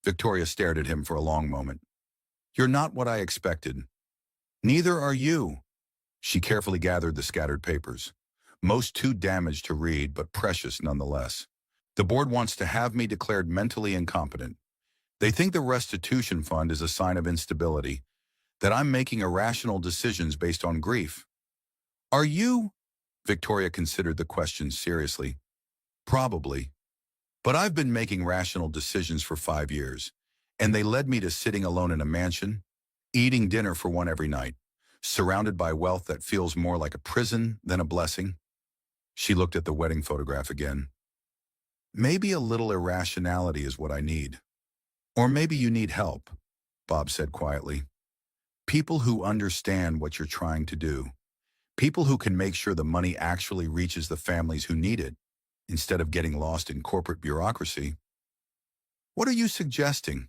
Victoria stared at him for a long moment. You're not what I expected. Neither are you. She carefully gathered the scattered papers, most too damaged to read, but precious nonetheless. The board wants to have me declared mentally incompetent. They think the restitution fund is a sign of instability, that I'm making irrational decisions based on grief. Are you? Victoria considered the question seriously. Probably. But I've been making rational decisions for 5 years, and they led me to sitting alone in a mansion, eating dinner for one every night, surrounded by wealth that feels more like a prison than a blessing. She looked at the wedding photograph again. Maybe a little irrationality is what I need. Or maybe you need help, Bob said quietly. People who understand what you're trying to do. People who can make sure the money actually reaches the families who need it, instead of getting lost in corporate bureaucracy. What are you suggesting?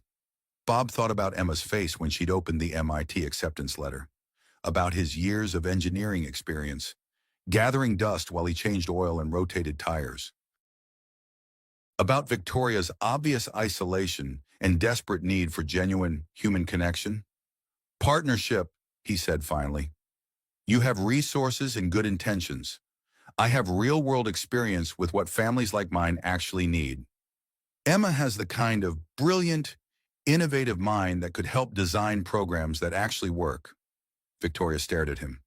Bob thought about Emma's face when she'd opened the MIT acceptance letter, about his years of engineering experience, gathering dust while he changed oil and rotated tires, about Victoria's obvious isolation and desperate need for genuine human connection. Partnership, he said finally. You have resources and good intentions. I have real-world experience with what families like mine actually need. Emma has the kind of brilliant, innovative mind that could help design programs that actually work. Victoria stared at him.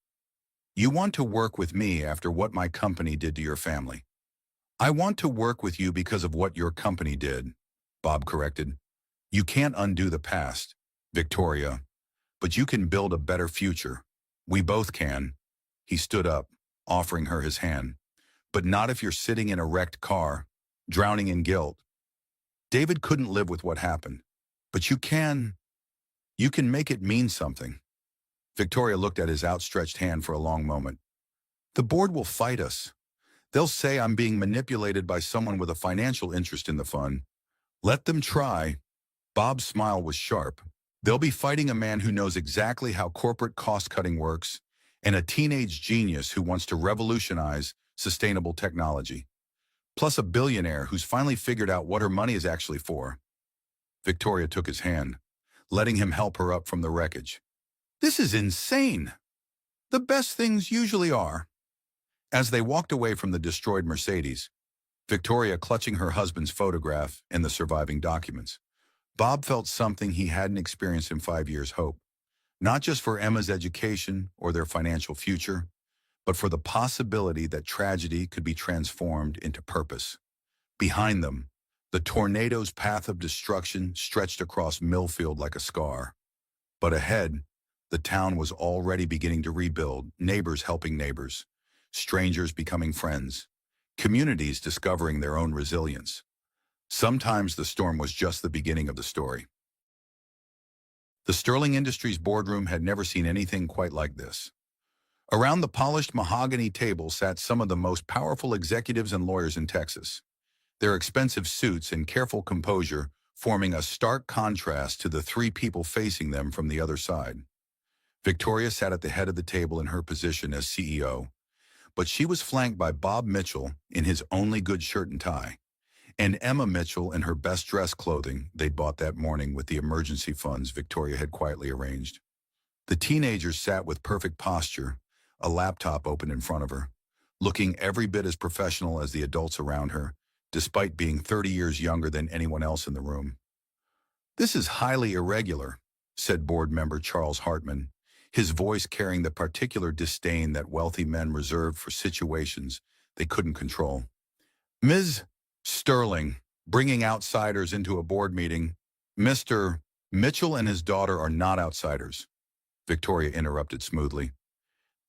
You want to work with me after what my company did to your family. I want to work with you because of what your company did, Bob corrected. You can't undo the past, Victoria, but you can build a better future. We both can. He stood up, offering her his hand. But not if you're sitting in a wrecked car, drowning in guilt. David couldn't live with what happened. But you can make it mean something. Victoria looked at his outstretched hand for a long moment. The board will fight us. They'll say I'm being manipulated by someone with a financial interest in the fund. Let them try. Bob's smile was sharp. They'll be fighting a man who knows exactly how corporate cost-cutting works, and a teenage genius who wants to revolutionize sustainable technology. Plus a billionaire who's finally figured out what her money is actually for. Victoria took his hand, letting him help her up from the wreckage. This is insane. The best things usually are. As they walked away from the destroyed Mercedes, Victoria clutching her husband's photograph and the surviving documents, Bob felt something he hadn't experienced in 5 years' hope. Not just for Emma's education or their financial future, but for the possibility that tragedy could be transformed into purpose. Behind them, the tornado's path of destruction stretched across Millfield like a scar. But ahead, the town was already beginning to rebuild, neighbors helping neighbors, strangers becoming friends, communities discovering their own resilience. Sometimes the storm was just the beginning of the story. The Sterling Industries boardroom had never seen anything quite like this. Around the polished mahogany table sat some of the most powerful executives and lawyers in Texas, their expensive suits and careful composure forming a stark contrast to the three people facing them from the other side. Victoria sat at the head of the table in her position as CEO, but she was flanked by Bob Mitchell in his only good shirt and tie, and Emma Mitchell in her best dress clothing they'd bought that morning with the emergency funds Victoria had quietly arranged. The teenagers sat with perfect posture, a laptop open in front of her, looking every bit as professional as the adults around her, despite being 30 years younger than anyone else in the room. "This is highly irregular," said board member Charles Hartman, his voice carrying the particular disdain that wealthy men reserved for situations they couldn't control. "Ms. Sterling, bringing outsiders into a board meeting. Mr. Mitchell and his daughter are not outsiders," Victoria interrupted smoothly.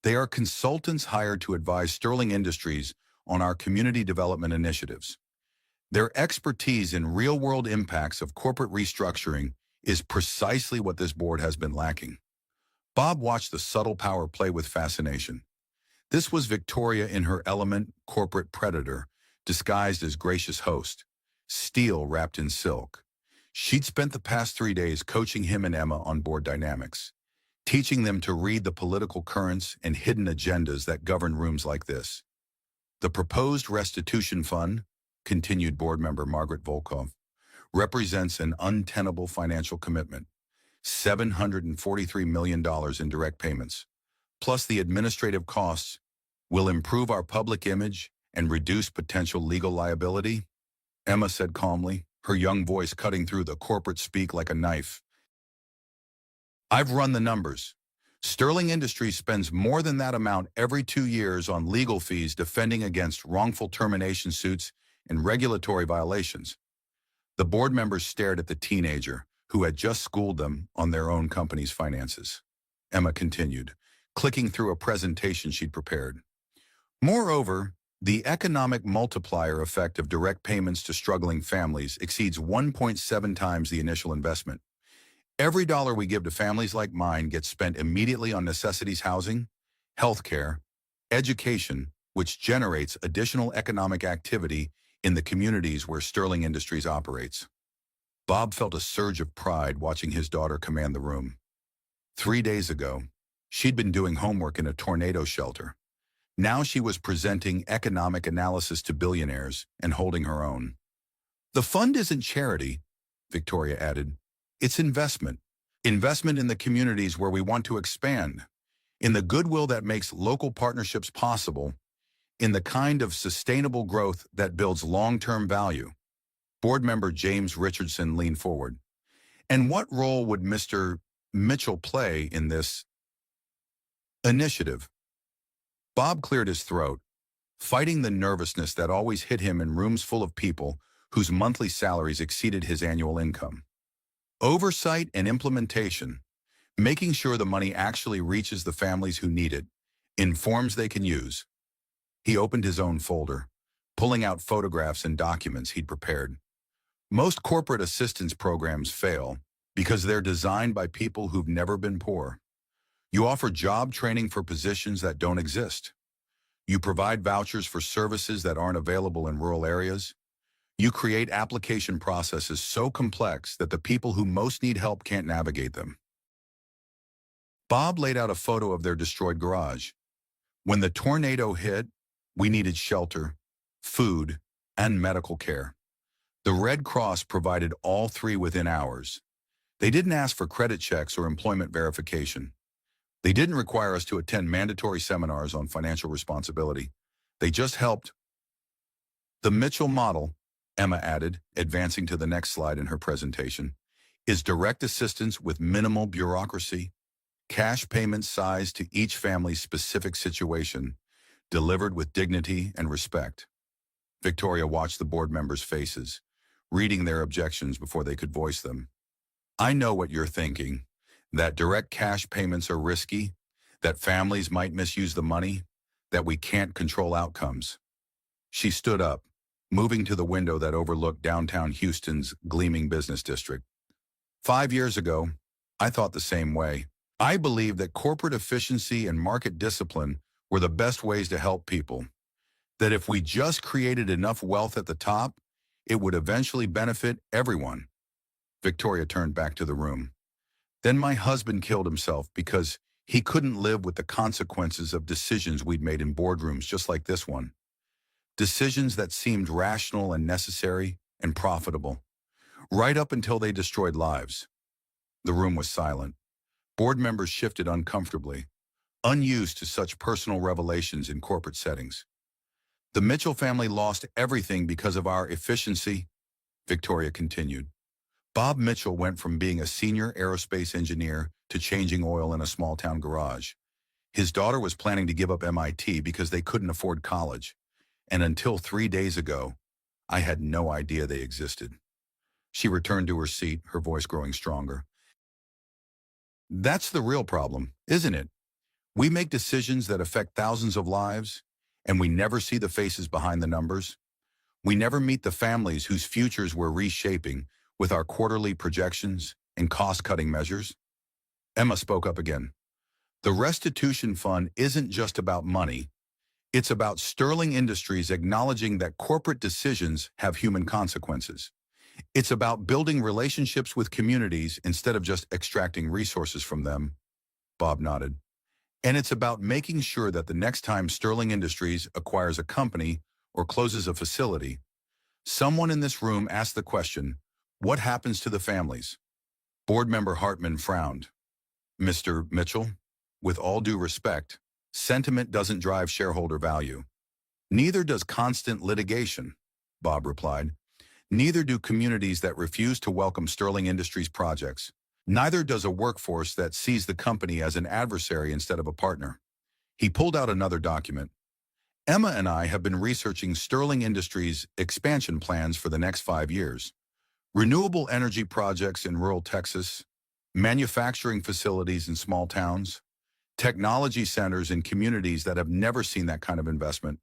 "They are consultants hired to advise Sterling Industries on our community development initiatives. Their expertise in real-world impacts of corporate restructuring is precisely what this board has been lacking." Bob watched the subtle power play with fascination. This was Victoria in her element, corporate predator, disguised as gracious host, steel wrapped in silk. She'd spent the past 3 days coaching him and Emma on board dynamics, teaching them to read the political currents and hidden agendas that govern rooms like this. "The proposed restitution fund," continued board member Margaret Volkov, "represents an untenable financial commitment. $743 million in direct payments, plus the administrative costs, will improve our public image and reduce potential legal liability," Emma said calmly, her young voice cutting through the corporate speak like a knife. "I've run the numbers. Sterling Industries spends more than that amount every 2 years on legal fees defending against wrongful termination suits and regulatory violations." The board members stared at the teenager, who had just schooled them on their own company's finances. Emma continued, clicking through a presentation she'd prepared. "Moreover, the economic multiplier effect of direct payments to struggling families exceeds 1.7 times the initial investment. Every dollar we give to families like mine gets spent immediately on necessities housing, healthcare, education, which generates additional economic activity in the communities where Sterling Industries operates." Bob felt a surge of pride watching his daughter command the room. 3 days ago, she'd been doing homework in a tornado shelter. Now she was presenting economic analysis to billionaires and holding her own. "The fund isn't charity," Victoria added. "It's investment. Investment in the communities where we want to expand, in the goodwill that makes local partnerships possible, in the kind of sustainable growth that builds long-term value." Board member James Richardson leaned forward. "And what role would Mr. Mitchell play in this initiative?" Bob cleared his throat, fighting the nervousness that always hit him in rooms full of people whose monthly salaries exceeded his annual income. "Oversight and implementation, making sure the money actually reaches the families who need it, in forms they can use." He opened his own folder, pulling out photographs and documents he'd prepared. "Most corporate assistance programs fail because they're designed by people who've never been poor. You offer job training for positions that don't exist. You provide vouchers for services that aren't available in rural areas. You create application processes so complex that the people who most need help can't navigate them." Bob laid out a photo of their destroyed garage. "When the tornado hit, we needed shelter, food, and medical care. The Red Cross provided all three within hours. They didn't ask for credit checks or employment verification. They didn't require us to attend mandatory seminars on financial responsibility. They just helped." "The Mitchell model," Emma added, advancing to the next slide in her presentation, "is direct assistance with minimal bureaucracy, cash payments sized to each family's specific situation, delivered with dignity and respect." Victoria watched the board members' faces, reading their objections before they could voice them. "I know what you're thinking, that direct cash payments are risky, that families might misuse the money, that we can't control outcomes." She stood up, moving to the window that overlooked downtown Houston's gleaming business district. 5 years ago, I thought the same way. I believe that corporate efficiency and market discipline were the best ways to help people. That if we just created enough wealth at the top, it would eventually benefit everyone. Victoria turned back to the room. Then my husband killed himself because he couldn't live with the consequences of decisions we'd made in boardrooms just like this one. Decisions that seemed rational and necessary and profitable, right up until they destroyed lives. The room was silent. Board members shifted uncomfortably, unused to such personal revelations in corporate settings. The Mitchell family lost everything because of our efficiency, Victoria continued. Bob Mitchell went from being a senior aerospace engineer to changing oil in a small-town garage. His daughter was planning to give up MIT because they couldn't afford college. And until 3 days ago, I had no idea they existed. She returned to her seat, her voice growing stronger. That's the real problem, isn't it? We make decisions that affect thousands of lives, and we never see the faces behind the numbers. We never meet the families whose futures we're reshaping with our quarterly projections and cost-cutting measures. Emma spoke up again. The restitution fund isn't just about money. It's about Sterling Industries acknowledging that corporate decisions have human consequences. It's about building relationships with communities instead of just extracting resources from them. Bob nodded. And it's about making sure that the next time Sterling Industries acquires a company or closes a facility, someone in this room asks the question, what happens to the families? Board member Hartman frowned. Mr. Mitchell, with all due respect, sentiment doesn't drive shareholder value. Neither does constant litigation, Bob replied. Neither do communities that refuse to welcome Sterling Industries projects. Neither does a workforce that sees the company as an adversary instead of a partner. He pulled out another document. Emma and I have been researching Sterling Industries' expansion plans for the next 5 years. Renewable energy projects in rural Texas, manufacturing facilities in small towns, technology centers in communities that have never seen that kind of investment.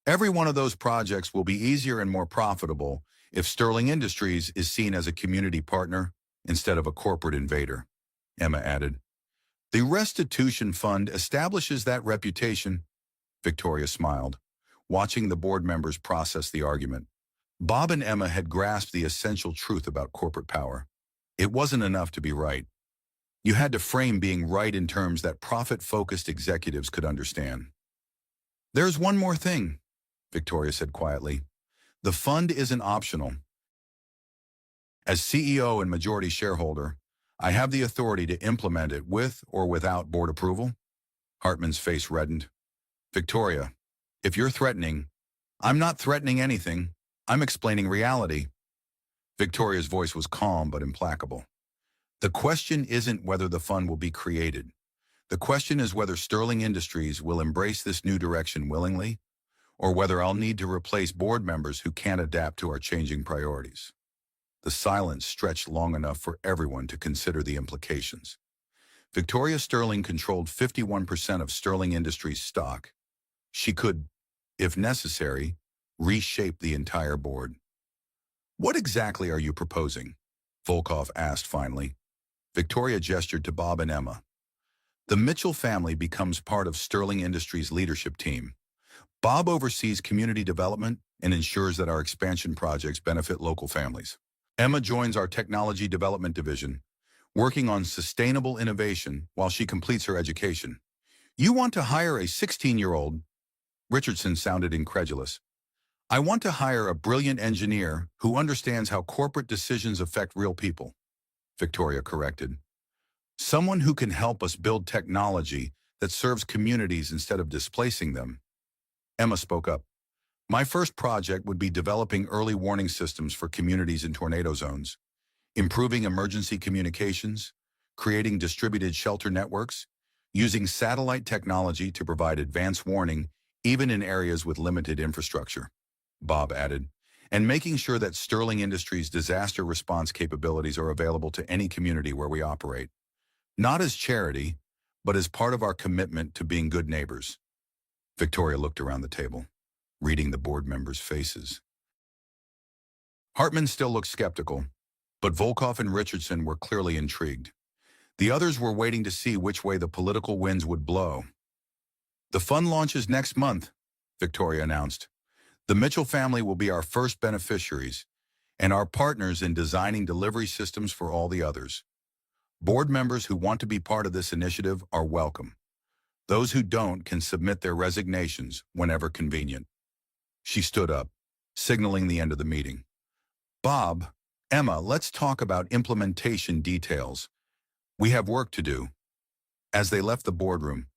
Every one of those projects will be easier and more profitable if Sterling Industries is seen as a community partner instead of a corporate invader, Emma added. The restitution fund establishes that reputation, Victoria smiled, watching the board members process the argument. Bob and Emma had grasped the essential truth about corporate power. It wasn't enough to be right. You had to frame being right in terms that profit-focused executives could understand. There's one more thing, Victoria said quietly. The fund isn't optional. As CEO and majority shareholder, I have the authority to implement it with or without board approval. Hartman's face reddened. Victoria, if you're threatening, I'm not threatening anything. I'm explaining reality. Victoria's voice was calm but implacable. The question isn't whether the fund will be created. The question is whether Sterling Industries will embrace this new direction willingly, or whether I'll need to replace board members who can't adapt to our changing priorities. The silence stretched long enough for everyone to consider the implications. Victoria Sterling controlled 51% of Sterling Industries stock. She could, if necessary, reshape the entire board. What exactly are you proposing? Volkov asked finally. Victoria gestured to Bob and Emma. The Mitchell family becomes part of Sterling Industries' leadership team. Bob oversees community development and ensures that our expansion projects benefit local families. Emma joins our technology development division, working on sustainable innovation while she completes her education. You want to hire a 16-year-old? Richardson sounded incredulous. I want to hire a brilliant engineer who understands how corporate decisions affect real people, Victoria corrected. Someone who can help us build technology that serves communities instead of displacing them. Emma spoke up. My first project would be developing early warning systems for communities in tornado zones, improving emergency communications, creating distributed shelter networks, using satellite technology to provide advance warning even in areas with limited infrastructure, Bob added, and making sure that Sterling Industries' disaster response capabilities are available to any community where we operate. Not as charity, but as part of our commitment to being good neighbors. Victoria looked around the table, reading the board members' faces. Hartman still looked skeptical, but Volkov and Richardson were clearly intrigued. The others were waiting to see which way the political winds would blow. "The fund launches next month," Victoria announced. "The Mitchell family will be our first beneficiaries and our partners in designing delivery systems for all the others. Board members who want to be part of this initiative are welcome. Those who don't can submit their resignations whenever convenient." She stood up, signaling the end of the meeting. "Bob, Emma, let's talk about implementation details. We have work to do." As they left the boardroom,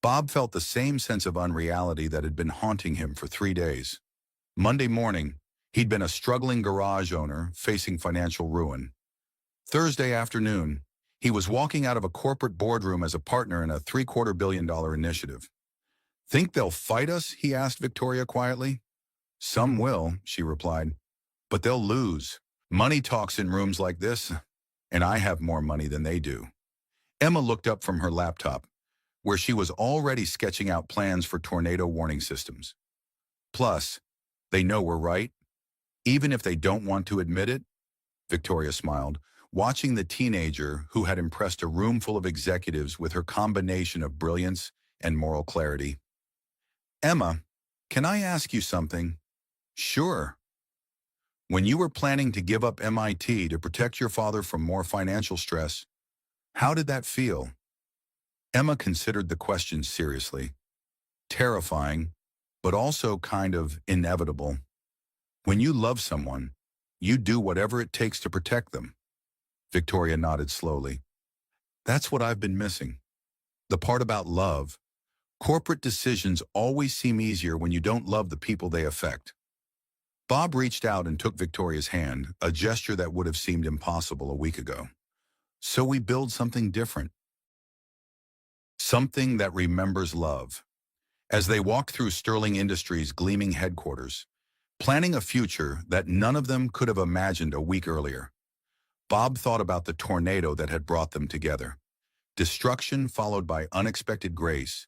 Bob felt the same sense of unreality that had been haunting him for 3 days. Monday morning, he'd been a struggling garage owner facing financial ruin. Thursday afternoon, he was walking out of a corporate boardroom as a partner in a $750 million initiative. "Think they'll fight us?" he asked Victoria quietly. "Some will," she replied, "but they'll lose. Money talks in rooms like this, and I have more money than they do." Emma looked up from her laptop, where she was already sketching out plans for tornado warning systems. "Plus, they know we're right, even if they don't want to admit it," Victoria smiled, watching the teenager who had impressed a room full of executives with her combination of brilliance and moral clarity. "Emma, can I ask you something?" "Sure." "When you were planning to give up MIT to protect your father from more financial stress, how did that feel?" Emma considered the question seriously. Terrifying, but also kind of inevitable. When you love someone, you do whatever it takes to protect them. Victoria nodded slowly. "That's what I've been missing. The part about love. Corporate decisions always seem easier when you don't love the people they affect." Bob reached out and took Victoria's hand, a gesture that would have seemed impossible a week ago. "So we build something different. Something that remembers love." As they walked through Sterling Industries' gleaming headquarters, planning a future that none of them could have imagined a week earlier, Bob thought about the tornado that had brought them together. Destruction followed by unexpected grace,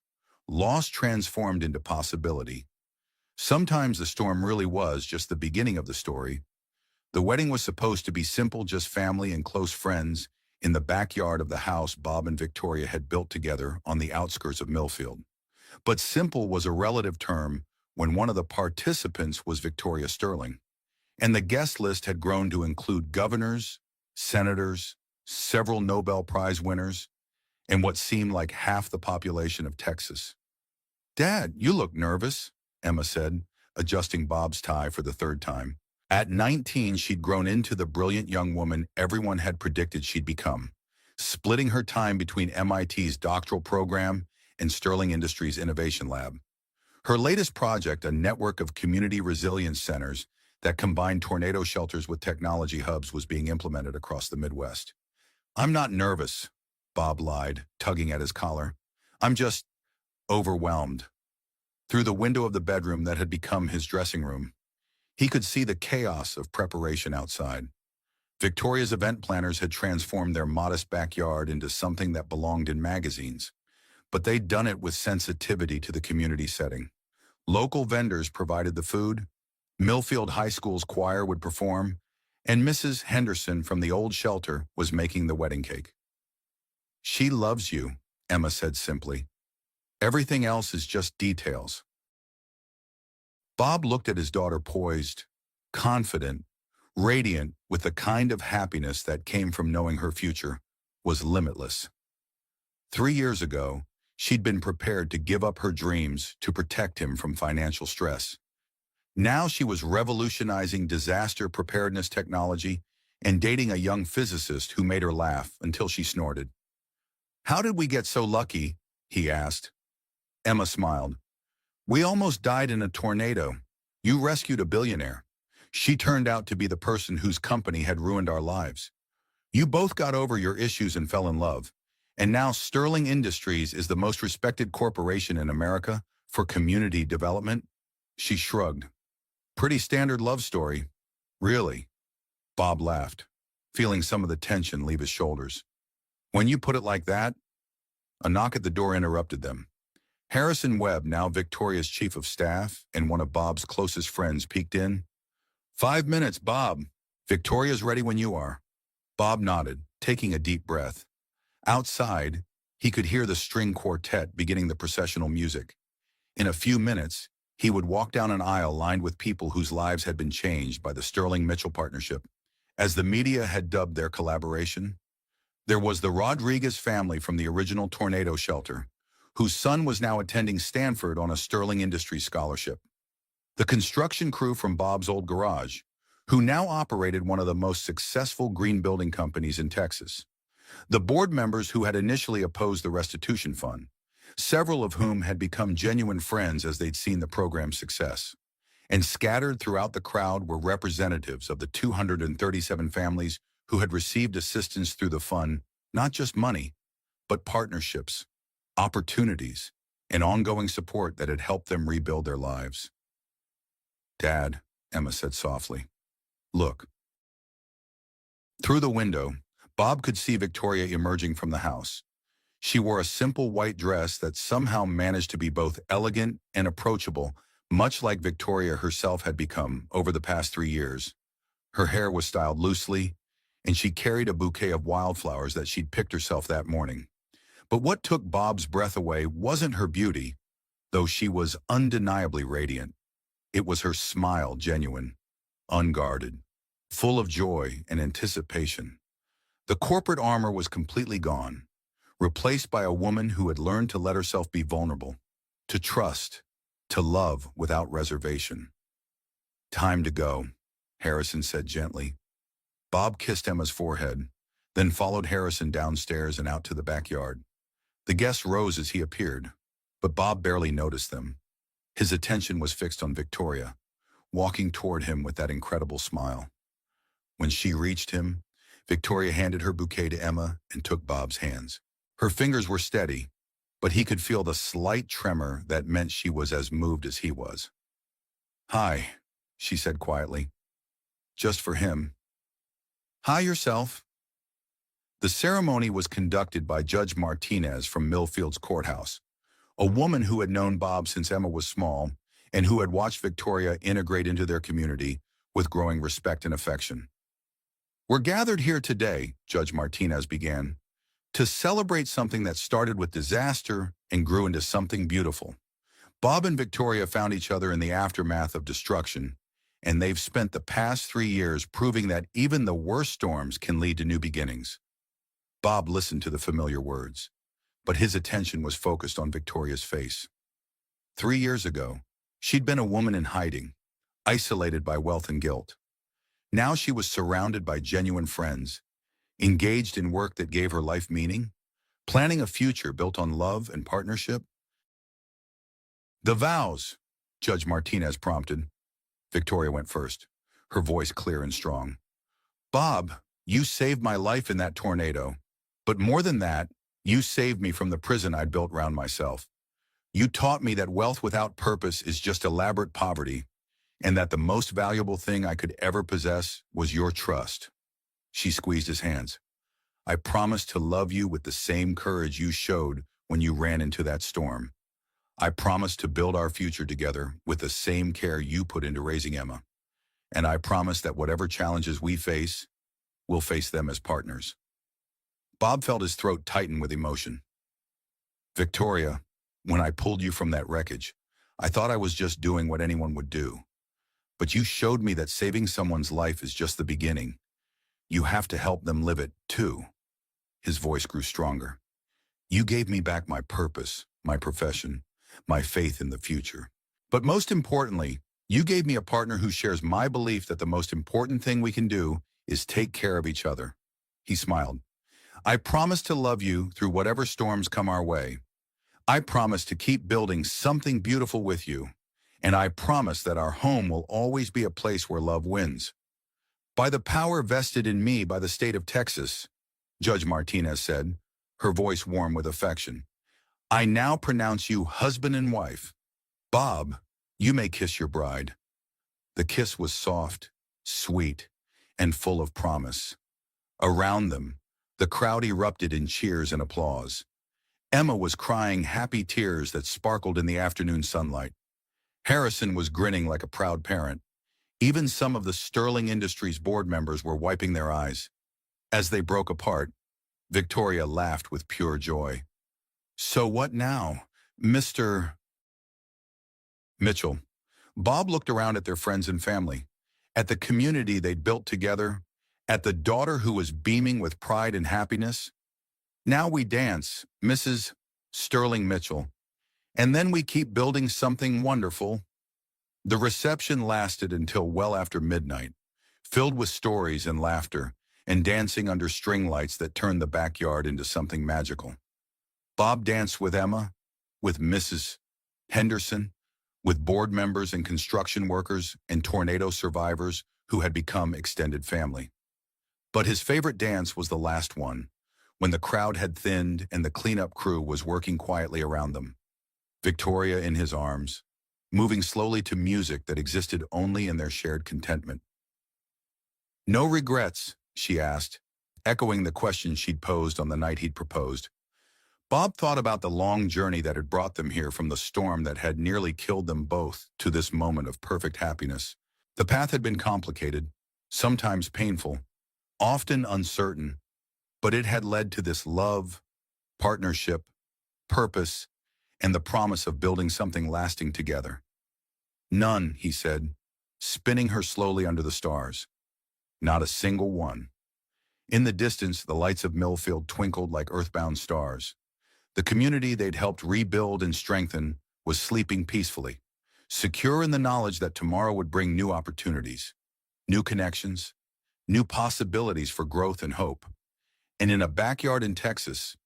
loss transformed into possibility. Sometimes the storm really was just the beginning of the story. The wedding was supposed to be simple, just family and close friends, in the backyard of the house Bob and Victoria had built together on the outskirts of Millfield. But simple was a relative term when one of the participants was Victoria Sterling, and the guest list had grown to include governors, senators, several Nobel Prize winners, and what seemed like half the population of Texas. "Dad, you look nervous," Emma said, adjusting Bob's tie for the third time. At 19, she'd grown into the brilliant young woman everyone had predicted she'd become, splitting her time between MIT's doctoral program and Sterling Industries' Innovation Lab. Her latest project, a network of community resilience centers that combined tornado shelters with technology hubs, was being implemented across the Midwest. "I'm not nervous," Bob lied, tugging at his collar. "I'm just overwhelmed." Through the window of the bedroom that had become his dressing room, he could see the chaos of preparation outside. Victoria's event planners had transformed their modest backyard into something that belonged in magazines, but they'd done it with sensitivity to the community setting. Local vendors provided the food, Millfield High School's choir would perform, and Mrs. Henderson from the old shelter was making the wedding cake. "She loves you," Emma said simply. "Everything else is just details." Bob looked at his daughter, poised, confident, radiant with the kind of happiness that came from knowing her future was limitless. 3 years ago, she'd been prepared to give up her dreams to protect him from financial stress. Now she was revolutionizing disaster preparedness technology and dating a young physicist who made her laugh until she snorted. "How did we get so lucky?" he asked. Emma smiled. "We almost died in a tornado. You rescued a billionaire. She turned out to be the person whose company had ruined our lives. You both got over your issues and fell in love. And now Sterling Industries is the most respected corporation in America for community development." She shrugged. "Pretty standard love story." "Really?" Bob laughed, feeling some of the tension leave his shoulders. "When you put it like that..." A knock at the door interrupted them. Harrison Webb, now Victoria's chief of staff and one of Bob's closest friends, peeked in. "5 minutes, Bob. Victoria's ready when you are." Bob nodded, taking a deep breath. Outside, he could hear the string quartet beginning the processional music. In a few minutes, he would walk down an aisle lined with people whose lives had been changed by the Sterling Mitchell partnership. As the media had dubbed their collaboration, there was the Rodriguez family from the original tornado shelter, whose son was now attending Stanford on a Sterling Industries scholarship. The construction crew from Bob's old garage, who now operated one of the most successful green building companies in Texas. The board members who had initially opposed the restitution fund, several of whom had become genuine friends as they'd seen the program's success. And scattered throughout the crowd were representatives of the 237 families who had received assistance through the fund, not just money, but partnerships, opportunities, and ongoing support that had helped them rebuild their lives. "Dad," Emma said softly, "look." Through the window, Bob could see Victoria emerging from the house. She wore a simple white dress that somehow managed to be both elegant and approachable, much like Victoria herself had become over the past 3 years. Her hair was styled loosely, and she carried a bouquet of wildflowers that she'd picked herself that morning. But what took Bob's breath away wasn't her beauty, though she was undeniably radiant. It was her smile, genuine, unguarded, full of joy and anticipation. The corporate armor was completely gone, replaced by a woman who had learned to let herself be vulnerable, to trust, to love without reservation. "Time to go," Harrison said gently. Bob kissed Emma's forehead, then followed Harrison downstairs and out to the backyard. The guests rose as he appeared, but Bob barely noticed them. His attention was fixed on Victoria, walking toward him with that incredible smile. When she reached him, Victoria handed her bouquet to Emma and took Bob's hands. Her fingers were steady, but he could feel the slight tremor that meant she was as moved as he was. "Hi," she said quietly. "Just for him." "Hi yourself." The ceremony was conducted by Judge Martinez from Millfield's courthouse, a woman who had known Bob since Emma was small and who had watched Victoria integrate into their community with growing respect and affection. "We're gathered here today," Judge Martinez began, "to celebrate something that started with disaster and grew into something beautiful. Bob and Victoria found each other in the aftermath of destruction, and they've spent the past 3 years proving that even the worst storms can lead to new beginnings." Bob listened to the familiar words, but his attention was focused on Victoria's face. 3 years ago, she'd been a woman in hiding, isolated by wealth and guilt. Now she was surrounded by genuine friends, engaged in work that gave her life meaning, planning a future built on love and partnership. "The vows," Judge Martinez prompted. Victoria went first, her voice clear and strong. "Bob, you saved my life in that tornado. But more than that, you saved me from the prison I'd built round myself. You taught me that wealth without purpose is just elaborate poverty, and that the most valuable thing I could ever possess was your trust." She squeezed his hands. "I promise to love you with the same courage you showed when you ran into that storm. I promise to build our future together with the same care you put into raising Emma. And I promise that whatever challenges we face, we'll face them as partners." Bob felt his throat tighten with emotion. "Victoria, when I pulled you from that wreckage, I thought I was just doing what anyone would do. But you showed me that saving someone's life is just the beginning. You have to help them live it, too." His voice grew stronger. "You gave me back my purpose, my profession, my faith in the future. But most importantly, you gave me a partner who shares my belief that the most important thing we can do is take care of each other." He smiled. "I promise to love you through whatever storms come our way. I promise to keep building something beautiful with you. And I promise that our home will always be a place where love wins. By the power vested in me by the state of Texas," Judge Martinez said, her voice warm with affection, "I now pronounce you husband and wife. Bob, you may kiss your bride." The kiss was soft, sweet, and full of promise. Around them, the crowd erupted in cheers and applause. Emma was crying happy tears that sparkled in the afternoon sunlight. Harrison was grinning like a proud parent. Even some of the Sterling Industries board members were wiping their eyes. As they broke apart, Victoria laughed with pure joy. So what now, Mr. Mitchell? Bob looked around at their friends and family, at the community they'd built together, at the daughter who was beaming with pride and happiness. Now we dance, Mrs. Sterling Mitchell, and then we keep building something wonderful. The reception lasted until well after midnight, filled with stories and laughter, and dancing under string lights that turned the backyard into something magical. Bob danced with Emma, with Mrs. Henderson, with board members and construction workers and tornado survivors who had become extended family. But his favorite dance was the last one, when the crowd had thinned and the cleanup crew was working quietly around them. Victoria in his arms, moving slowly to music that existed only in their shared contentment. "No regrets?" she asked, echoing the question she'd posed on the night he'd proposed. Bob thought about the long journey that had brought them here from the storm that had nearly killed them both to this moment of perfect happiness. The path had been complicated, sometimes painful, often uncertain, but it had led to this love, partnership, purpose, and the promise of building something lasting together. "None," he said, spinning her slowly under the stars. "Not a single one." In the distance, the lights of Millfield twinkled like earthbound stars. The community they'd helped rebuild and strengthen was sleeping peacefully, secure in the knowledge that tomorrow would bring new opportunities, new connections, new possibilities for growth and hope. And in a backyard in Texas,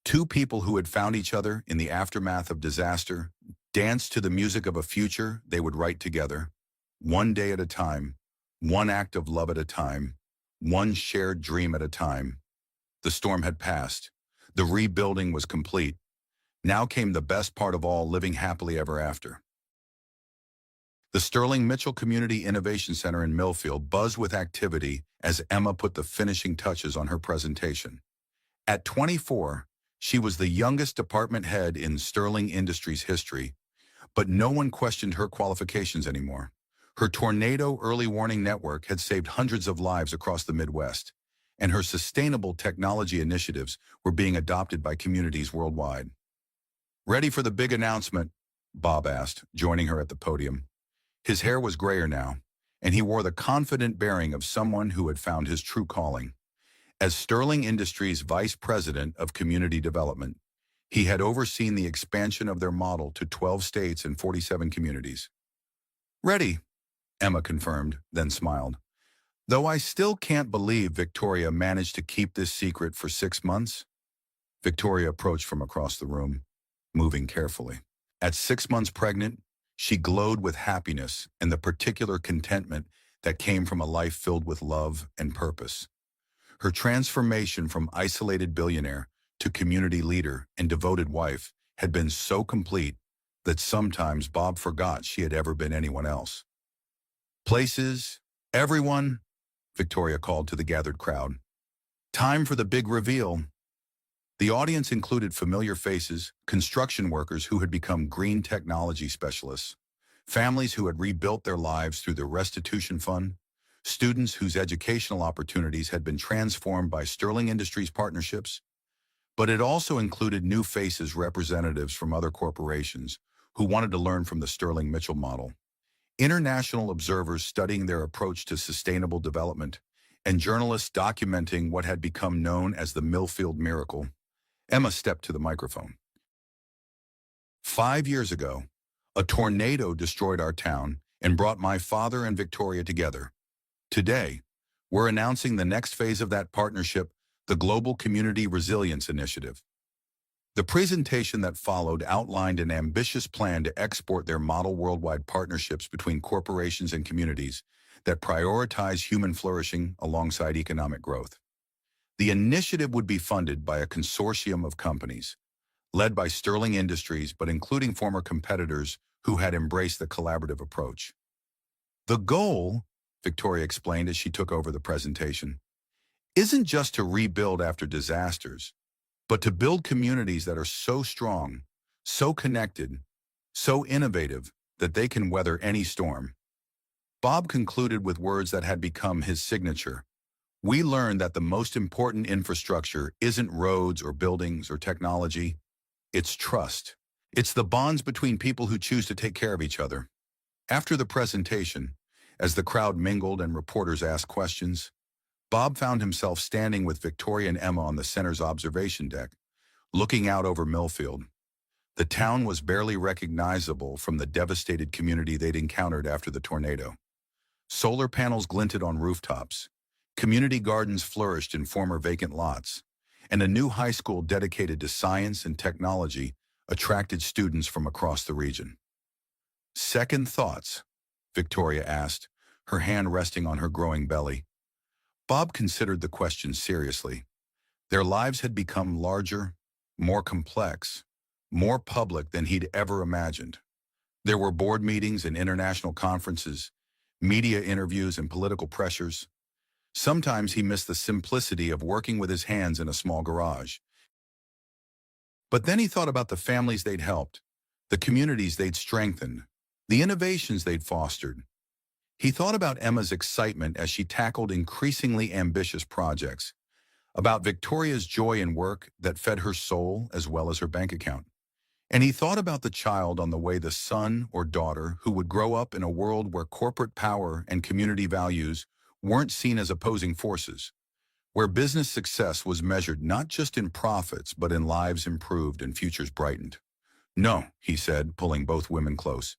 two people who had found each other in the aftermath of disaster danced to the music of a future they would write together, one day at a time, one act of love at a time, one shared dream at a time. The storm had passed. The rebuilding was complete. Now came the best part of all, living happily ever after. The Sterling Mitchell Community Innovation Center in Millfield buzzed with activity as Emma put the finishing touches on her presentation. At 24, she was the youngest department head in Sterling Industries history, but no one questioned her qualifications anymore. Her tornado early warning network had saved hundreds of lives across the Midwest, and her sustainable technology initiatives were being adopted by communities worldwide. "Ready for the big announcement?" Bob asked, joining her at the podium. His hair was grayer now, and he wore the confident bearing of someone who had found his true calling. As Sterling Industries Vice President of Community Development, he had overseen the expansion of their model to 12 states and 47 communities. "Ready," Emma confirmed, then smiled. "Though I still can't believe Victoria managed to keep this secret for 6 months." Victoria approached from across the room, moving carefully. At 6 months pregnant, she glowed with happiness and the particular contentment that came from a life filled with love and purpose. Her transformation from isolated billionaire to community leader and devoted wife had been so complete that sometimes Bob forgot she had ever been anyone else. "Places, everyone," Victoria called to the gathered crowd. "Time for the big reveal." The audience included familiar faces, construction workers who had become green technology specialists, families who had rebuilt their lives through the restitution fund, students whose educational opportunities had been transformed by Sterling Industries partnerships, but it also included new faces, representatives from other corporations who wanted to learn from the Sterling Mitchell model, international observers studying their approach to sustainable development, and journalists documenting what had become known as the Millfield miracle. Emma stepped to the microphone. "5 years ago, a tornado destroyed our town and brought my father and Victoria together. Today, we're announcing the next phase of that partnership, the Global Community Resilience Initiative." The presentation that followed outlined an ambitious plan to export their model worldwide partnerships between corporations and communities that prioritize human flourishing alongside economic growth. The initiative would be funded by a consortium of companies, led by Sterling Industries but including former competitors who had embraced the collaborative approach. "The goal," Victoria explained as she took over the presentation, "isn't just to rebuild after disasters, but to build communities that are so strong, so connected, so innovative that they can weather any storm." Bob concluded with words that had become his signature. We learned that the most important infrastructure isn't roads or buildings or technology, it's trust. It's the bonds between people who choose to take care of each other. After the presentation, as the crowd mingled and reporters asked questions, Bob found himself standing with Victoria and Emma on the center's observation deck, looking out over Millfield. The town was barely recognizable from the devastated community they'd encountered after the tornado. Solar panels glinted on rooftops, community gardens flourished in former vacant lots, and a new high school dedicated to science and technology attracted students from across the region. Second thoughts? Victoria asked, her hand resting on her growing belly. Bob considered the question seriously. Their lives had become larger, more complex, more public than he'd ever imagined. There were board meetings and international conferences, media interviews and political pressures. Sometimes he missed the simplicity of working with his hands in a small garage. But then he thought about the families they'd helped, the communities they'd strengthened, the innovations they'd fostered. He thought about Emma's excitement as she tackled increasingly ambitious projects, about Victoria's joy in work that fed her soul as well as her bank account. And he thought about the child on the way, the son or daughter who would grow up in a world where corporate power and community values weren't seen as opposing forces, where business success was measured not just in profits but in lives improved and futures brightened. No, he said, pulling both women close.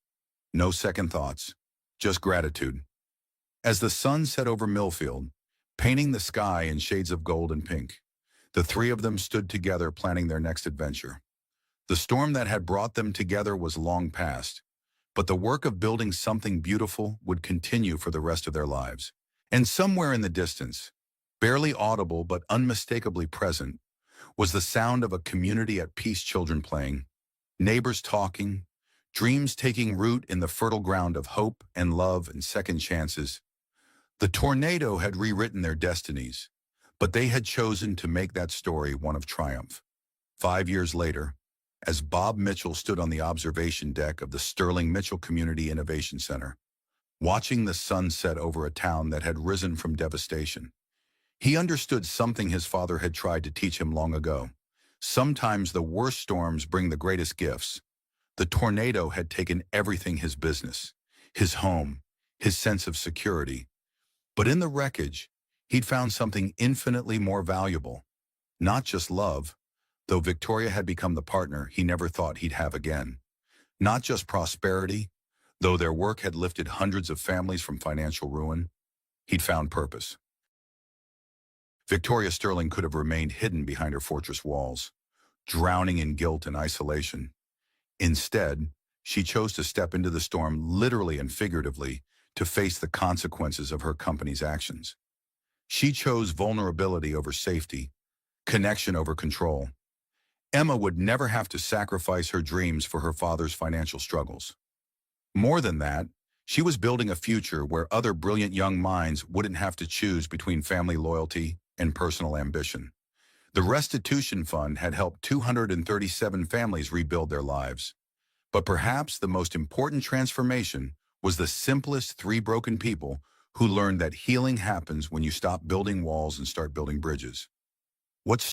No second thoughts, just gratitude. As the sun set over Millfield, painting the sky in shades of gold and pink, the three of them stood together planning their next adventure. The storm that had brought them together was long past, but the work of building something beautiful would continue for the rest of their lives. And somewhere in the distance, barely audible but unmistakably present, was the sound of a community at peace, children playing, neighbors talking, dreams taking root in the fertile ground of hope and love and second chances. The tornado had rewritten their destinies, but they had chosen to make that story one of triumph. 5 years later, as Bob Mitchell stood on the observation deck of the Sterling Mitchell Community Innovation Center, watching the sun set over a town that had risen from devastation, he understood something his father had tried to teach him long ago. Sometimes the worst storms bring the greatest gifts. The tornado had taken everything: his business, his home, his sense of security. But in the wreckage, he'd found something infinitely more valuable. Not just love, though Victoria had become the partner he never thought he'd have again. Not just prosperity, though their work had lifted hundreds of families from financial ruin. He'd found purpose. Victoria Sterling could have remained hidden behind her fortress walls, drowning in guilt and isolation. Instead, she chose to step into the storm, literally and figuratively, to face the consequences of her company's actions. She chose vulnerability over safety, connection over control. Emma would never have to sacrifice her dreams for her father's financial struggles. More than that, she was building a future where other brilliant young minds wouldn't have to choose between family loyalty and personal ambition. The restitution fund had helped 237 families rebuild their lives. But perhaps the most important transformation was the simplest three broken people who learned that healing happens when you stop building walls and start building bridges. What